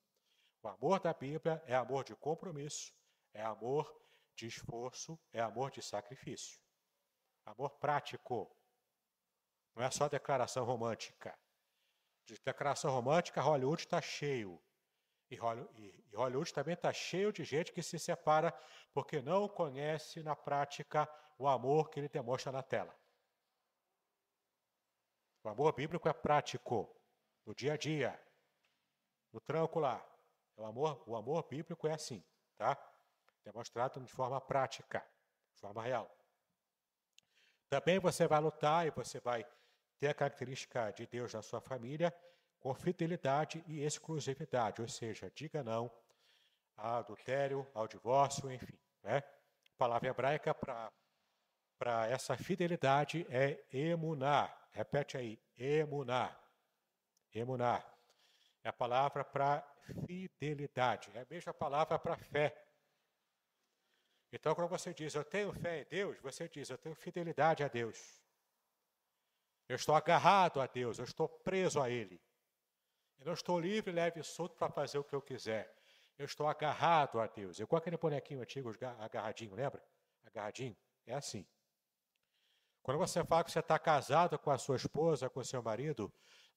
O amor da Bíblia é amor de compromisso, é amor de esforço, é amor de sacrifício. Amor prático. Não é só declaração romântica. De declaração romântica, Hollywood está cheio. E Hollywood também está cheio de gente que se separa porque não conhece na prática o amor que ele demonstra na tela. O amor bíblico é prático, no dia a dia, no tranco lá. O amor bíblico é assim, tá? Demonstrado de forma prática, de forma real. Também você vai lutar e você vai ter a característica de Deus na sua família, com fidelidade e exclusividade, ou seja, diga não ao adultério, ao divórcio, enfim. Né? A palavra hebraica para essa fidelidade é emuná. Repete aí, emuná. Emuná. É a palavra para fidelidade, é a mesma palavra para fé. Então, quando você diz, eu tenho fé em Deus, você diz, eu tenho fidelidade a Deus. Eu estou agarrado a Deus, eu estou preso a Ele. Eu não estou livre, leve e solto para fazer o que eu quiser. Eu estou agarrado a Deus. Igual aquele bonequinho antigo, agarradinho, lembra? Agarradinho. É assim. Quando você fala que você está casado com a sua esposa, com o seu marido,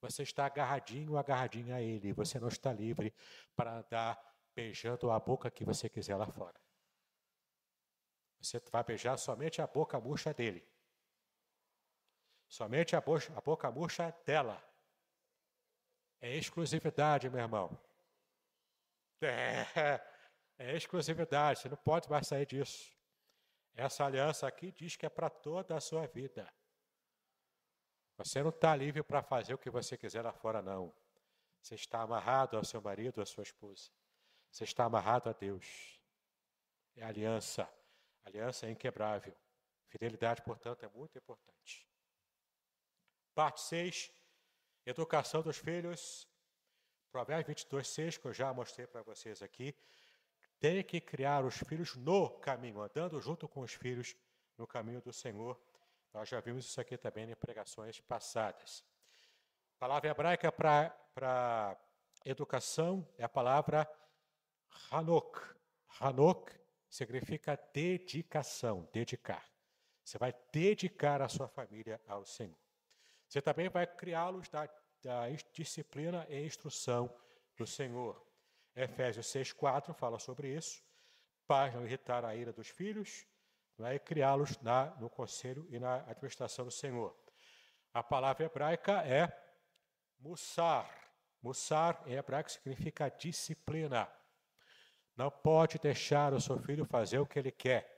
Você está agarradinho, agarradinha a ele. Você não está livre para andar beijando a boca que você quiser lá fora. Você vai beijar somente a boca murcha dele. Somente a boca murcha dela. É exclusividade, meu irmão. É exclusividade. Você não pode mais sair disso. Essa aliança aqui diz que é para toda a sua vida. Você não está livre para fazer o que você quiser lá fora, não. Você está amarrado ao seu marido, à sua esposa. Você está amarrado a Deus. É aliança. Aliança é inquebrável. Fidelidade, portanto, é muito importante. Parte 6. Educação dos filhos. Provérbios 22, 6, que eu já mostrei para vocês aqui. Tem que criar os filhos no caminho, andando junto com os filhos no caminho do Senhor. Nós já vimos isso aqui também em pregações passadas. A palavra hebraica para educação é a palavra hanok. Hanok significa dedicação, dedicar. Você vai dedicar a sua família ao Senhor. Você também vai criá-los da disciplina e instrução do Senhor. Efésios 6,4 fala sobre isso. Pais, não irritar a ira dos filhos, e criá-los no conselho e na administração do Senhor. A palavra hebraica é mussar. Mussar em hebraico significa disciplina. Não pode deixar o seu filho fazer o que ele quer.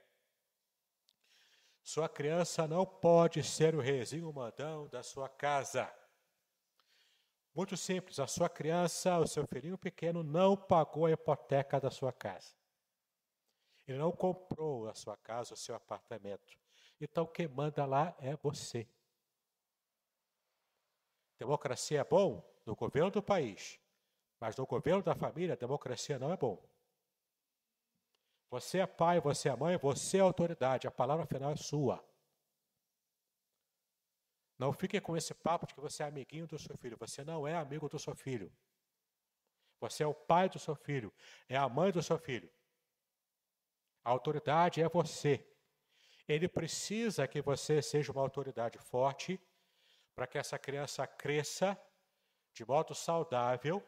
Sua criança não pode ser o reizinho mandão da sua casa. Muito simples, a sua criança, o seu filhinho pequeno não pagou a hipoteca da sua casa. Ele não comprou a sua casa, o seu apartamento. Então, quem manda lá é você. Democracia é bom no governo do país, mas no governo da família, a democracia não é bom. Você é pai, você é mãe, você é autoridade. A palavra final é sua. Não fique com esse papo de que você é amiguinho do seu filho. Você não é amigo do seu filho. Você é o pai do seu filho. É a mãe do seu filho. A autoridade é você. Ele precisa que você seja uma autoridade forte para que essa criança cresça de modo saudável,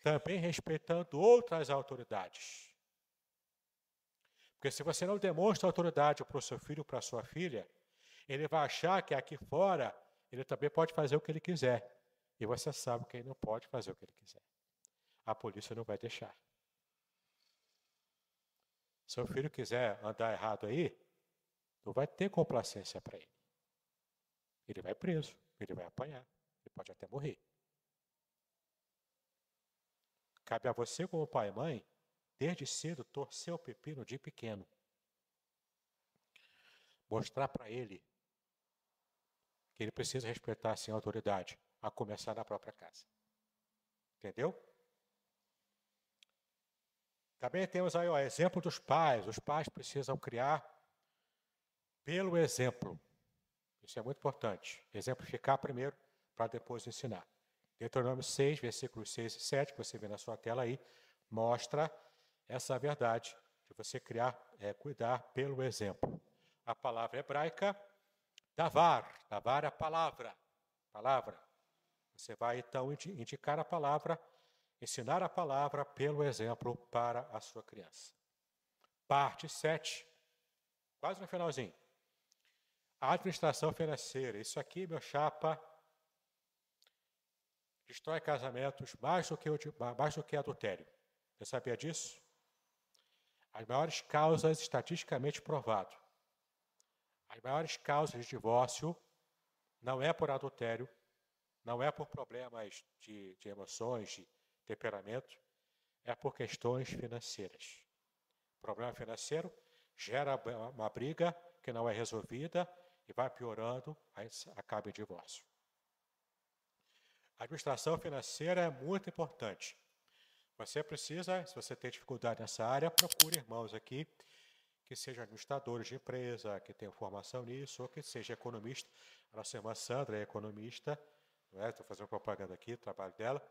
também respeitando outras autoridades. Porque se você não demonstra autoridade para o seu filho ou para a sua filha, ele vai achar que aqui fora ele também pode fazer o que ele quiser. E você sabe que ele não pode fazer o que ele quiser. A polícia não vai deixar. Se seu filho quiser andar errado aí, não vai ter complacência para ele. Ele vai preso, ele vai apanhar, ele pode até morrer. Cabe a você, como pai e mãe, desde cedo, torcer o pepino de pequeno. Mostrar para ele que ele precisa respeitar, sim, a autoridade, a começar na própria casa. Entendeu? Também temos aí o exemplo dos pais. Os pais precisam criar pelo exemplo. Isso é muito importante. Exemplificar primeiro, para depois ensinar. Deuteronômio 6, versículos 6 e 7, que você vê na sua tela aí, mostra essa verdade de você cuidar pelo exemplo. A palavra hebraica, davar. Davar é a palavra. Palavra. Você vai, então, indicar a palavra, ensinar a palavra pelo exemplo para a sua criança. Parte 7, quase no finalzinho. A administração financeira. Isso aqui, meu chapa, destrói casamentos mais do que adultério. Você sabia disso? As maiores causas, estatisticamente provado, as maiores causas de divórcio não é por adultério, não é por problemas de emoções, de temperamento, é por questões financeiras. Problema financeiro gera uma briga que não é resolvida e vai piorando, aí acaba em divórcio. A administração financeira é muito importante. Você precisa, se você tem dificuldade nessa área, procure irmãos aqui que sejam administradores de empresa, que tenham formação nisso, ou que seja economista. A nossa irmã Sandra é economista, não é? Estou fazendo propaganda aqui, o trabalho dela.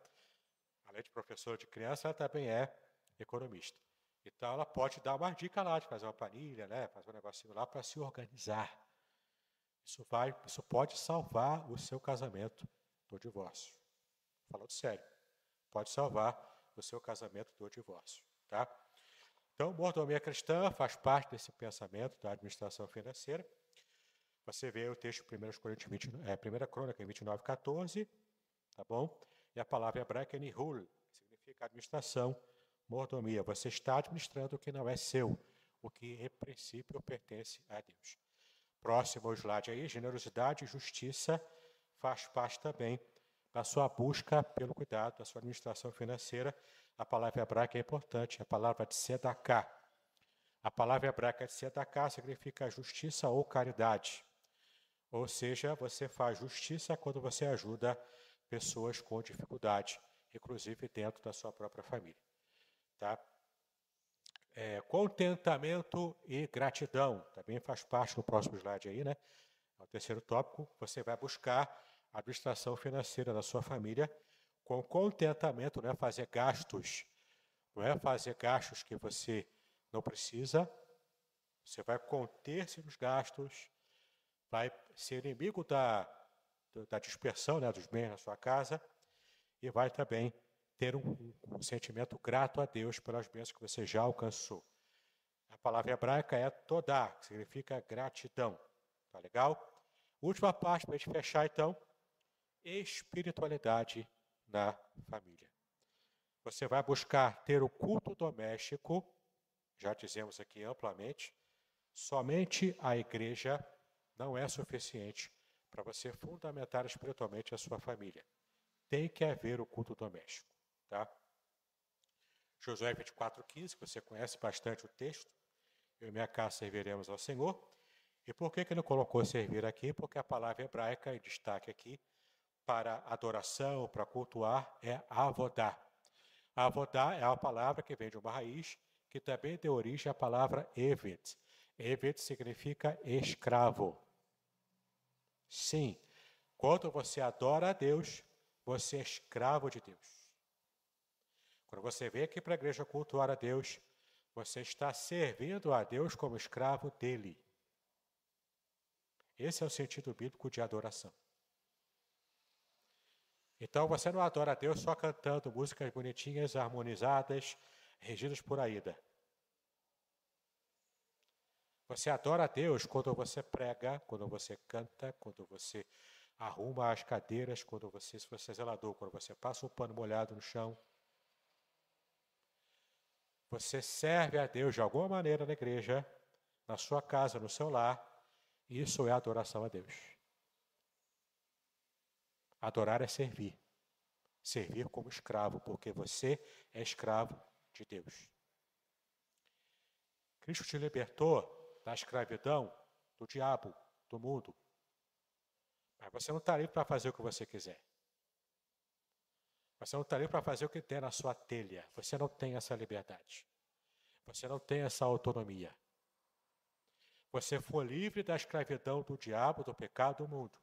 Além de professora de criança, ela também é economista. Então, ela pode dar uma dica lá, de fazer uma planilha, né? Fazer um negocinho lá para se organizar. Isso pode salvar o seu casamento do divórcio. falando sério, pode salvar o seu casamento do divórcio, tá? Então, mordomia cristã faz parte desse pensamento da administração financeira. Você vê o texto 1 Crônica 29, 14, tá bom? E a palavra hebraica é nihul, que significa administração, mordomia. Você está administrando o que não é seu, o que em princípio pertence a Deus. Próximo slide aí, generosidade e justiça faz parte também da sua busca pelo cuidado da sua administração financeira. A palavra hebraica é importante, a palavra de tzedakah. A palavra hebraica de tzedakah significa justiça ou caridade. Ou seja, você faz justiça quando você ajuda pessoas com dificuldade, inclusive dentro da sua própria família. Tá? Contentamento e gratidão, também faz parte do próximo slide aí, né? É o terceiro tópico. Você vai buscar a administração financeira da sua família com contentamento, não é fazer gastos, não é fazer gastos que você não precisa. Você vai conter-se nos gastos, vai ser inimigo da dispersão, né, dos bens na sua casa, e vai também ter um sentimento grato a Deus pelas bênçãos que você já alcançou. A palavra hebraica é todá, que significa gratidão. Tá legal? Última parte para a gente fechar, então. Espiritualidade na família. Você vai buscar ter o culto doméstico, já dizemos aqui amplamente, somente a igreja não é suficiente para você fundamentar espiritualmente a sua família. Tem que haver o culto doméstico. Tá? Josué 24:15, que você conhece bastante o texto. Eu e minha casa serviremos ao Senhor. E por que não colocou servir aqui? Porque a palavra hebraica, em destaque aqui, para adoração, para cultuar, é avodá. Avodá é a palavra que vem de uma raiz que também deu origem à palavra eved. Eved significa escravo. Sim, quando você adora a Deus, você é escravo de Deus. Quando você vem aqui para a igreja cultuar a Deus, você está servindo a Deus como escravo dele. Esse é o sentido bíblico de adoração. Então você não adora a Deus só cantando músicas bonitinhas, harmonizadas, regidas por Aida. Você adora a Deus quando você prega, quando você canta, quando você arruma as cadeiras, quando você, se você é zelador, quando você passa um pano molhado no chão. Você serve a Deus de alguma maneira na igreja, na sua casa, no seu lar. Isso é adoração a Deus. Adorar é servir. Servir como escravo, porque você é escravo de Deus. Cristo te libertou da escravidão, do diabo, do mundo. Mas você não está livre para fazer o que você quiser. Você não está livre para fazer o que der na sua telha. Você não tem essa liberdade. Você não tem essa autonomia. Você foi livre da escravidão do diabo, do pecado do mundo.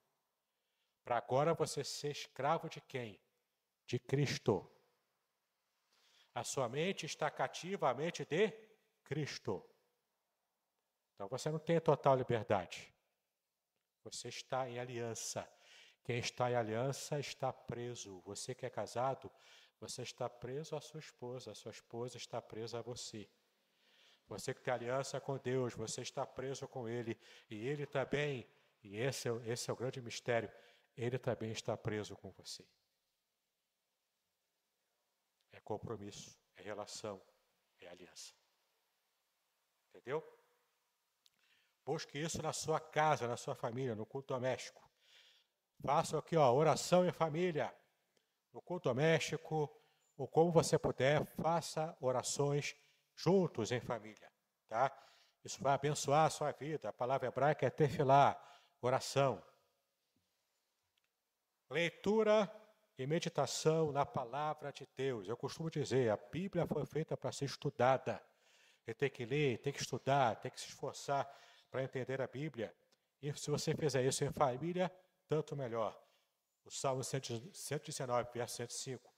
Para agora você ser escravo de quem? De Cristo. A sua mente está cativa à mente de Cristo. Então você não tem total liberdade. Você está em aliança. Quem está em aliança está preso. Você que é casado, você está preso à sua esposa está presa a você. Você que tem aliança com Deus, você está preso com Ele. E Ele também, e esse é o grande mistério, Ele também está preso com você. É compromisso, é relação, é aliança. Entendeu? Busque isso na sua casa, na sua família, no culto doméstico. Faça aqui, oração em família. No culto doméstico, ou como você puder, faça orações juntos em família. Tá? Isso vai abençoar a sua vida. A palavra hebraica é tefilá, oração. Leitura e meditação na palavra de Deus. Eu costumo dizer, a Bíblia foi feita para ser estudada. Você tem que ler, tem que estudar, tem que se esforçar para entender a Bíblia. E se você fizer isso em família, tanto melhor. O Salmo 119, verso 105,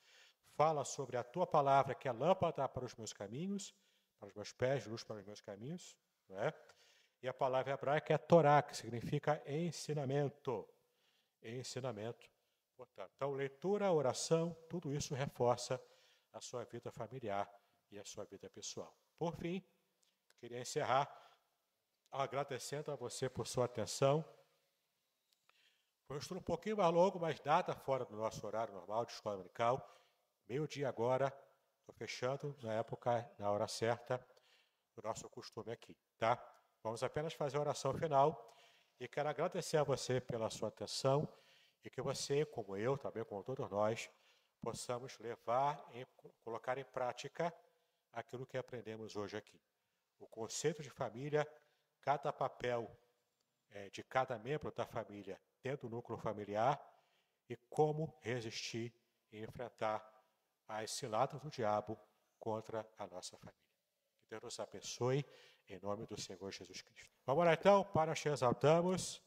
fala sobre a tua palavra, que é lâmpada para os meus caminhos, para os meus pés, luz para os meus caminhos. Não é? E a palavra hebraica é Torá, que significa ensinamento. Ensinamento. Portanto, então, leitura, oração, tudo isso reforça a sua vida familiar e a sua vida pessoal. Por fim, queria encerrar agradecendo a você por sua atenção. Foi um estudo um pouquinho mais longo, mas nada fora do nosso horário normal de escola dominical. Meio-dia agora, estou fechando na hora certa, o nosso costume aqui, tá? Vamos apenas fazer a oração final e quero agradecer a você pela sua atenção e que você, como eu, também como todos nós, possamos colocar em prática aquilo que aprendemos hoje aqui. O conceito de família, cada papel de cada membro da família dentro do núcleo familiar e como resistir e enfrentar as ciladas do diabo contra a nossa família. Que Deus nos abençoe, em nome do Senhor Jesus Cristo. Vamos lá então, Pai, nós te exaltamos.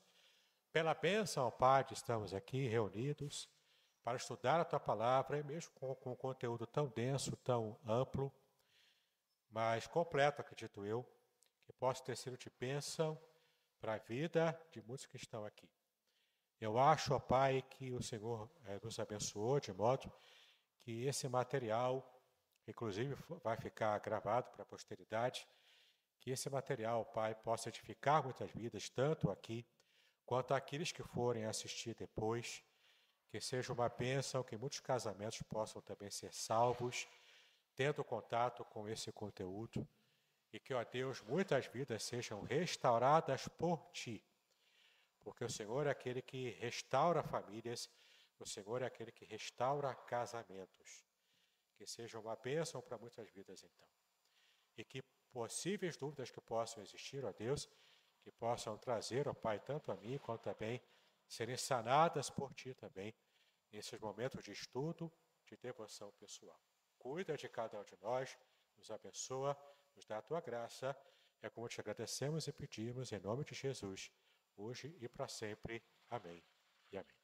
Pela bênção, Pai, estamos aqui reunidos para estudar a Tua Palavra, e mesmo com um conteúdo tão denso, tão amplo, mas completo, acredito eu, que possa ter sido de bênção para a vida de muitos que estão aqui. Eu acho, ó Pai, que o Senhor nos abençoou de modo que esse material, inclusive vai ficar gravado para a posteridade, que esse material, Pai, possa edificar muitas vidas, tanto aqui quanto aqueles que forem assistir depois, que seja uma bênção, que muitos casamentos possam também ser salvos, tendo contato com esse conteúdo, e que, ó Deus, muitas vidas sejam restauradas por Ti, porque o Senhor é aquele que restaura famílias, o Senhor é aquele que restaura casamentos, que seja uma bênção para muitas vidas então, e que possíveis dúvidas que possam existir, ó Deus, que possam trazer, ó Pai, tanto a mim quanto também serem sanadas por Ti também, nesses momentos de estudo, de devoção pessoal. Cuida de cada um de nós, nos abençoa, nos dá a Tua graça, é como te agradecemos e pedimos em nome de Jesus, hoje e para sempre. Amém e amém.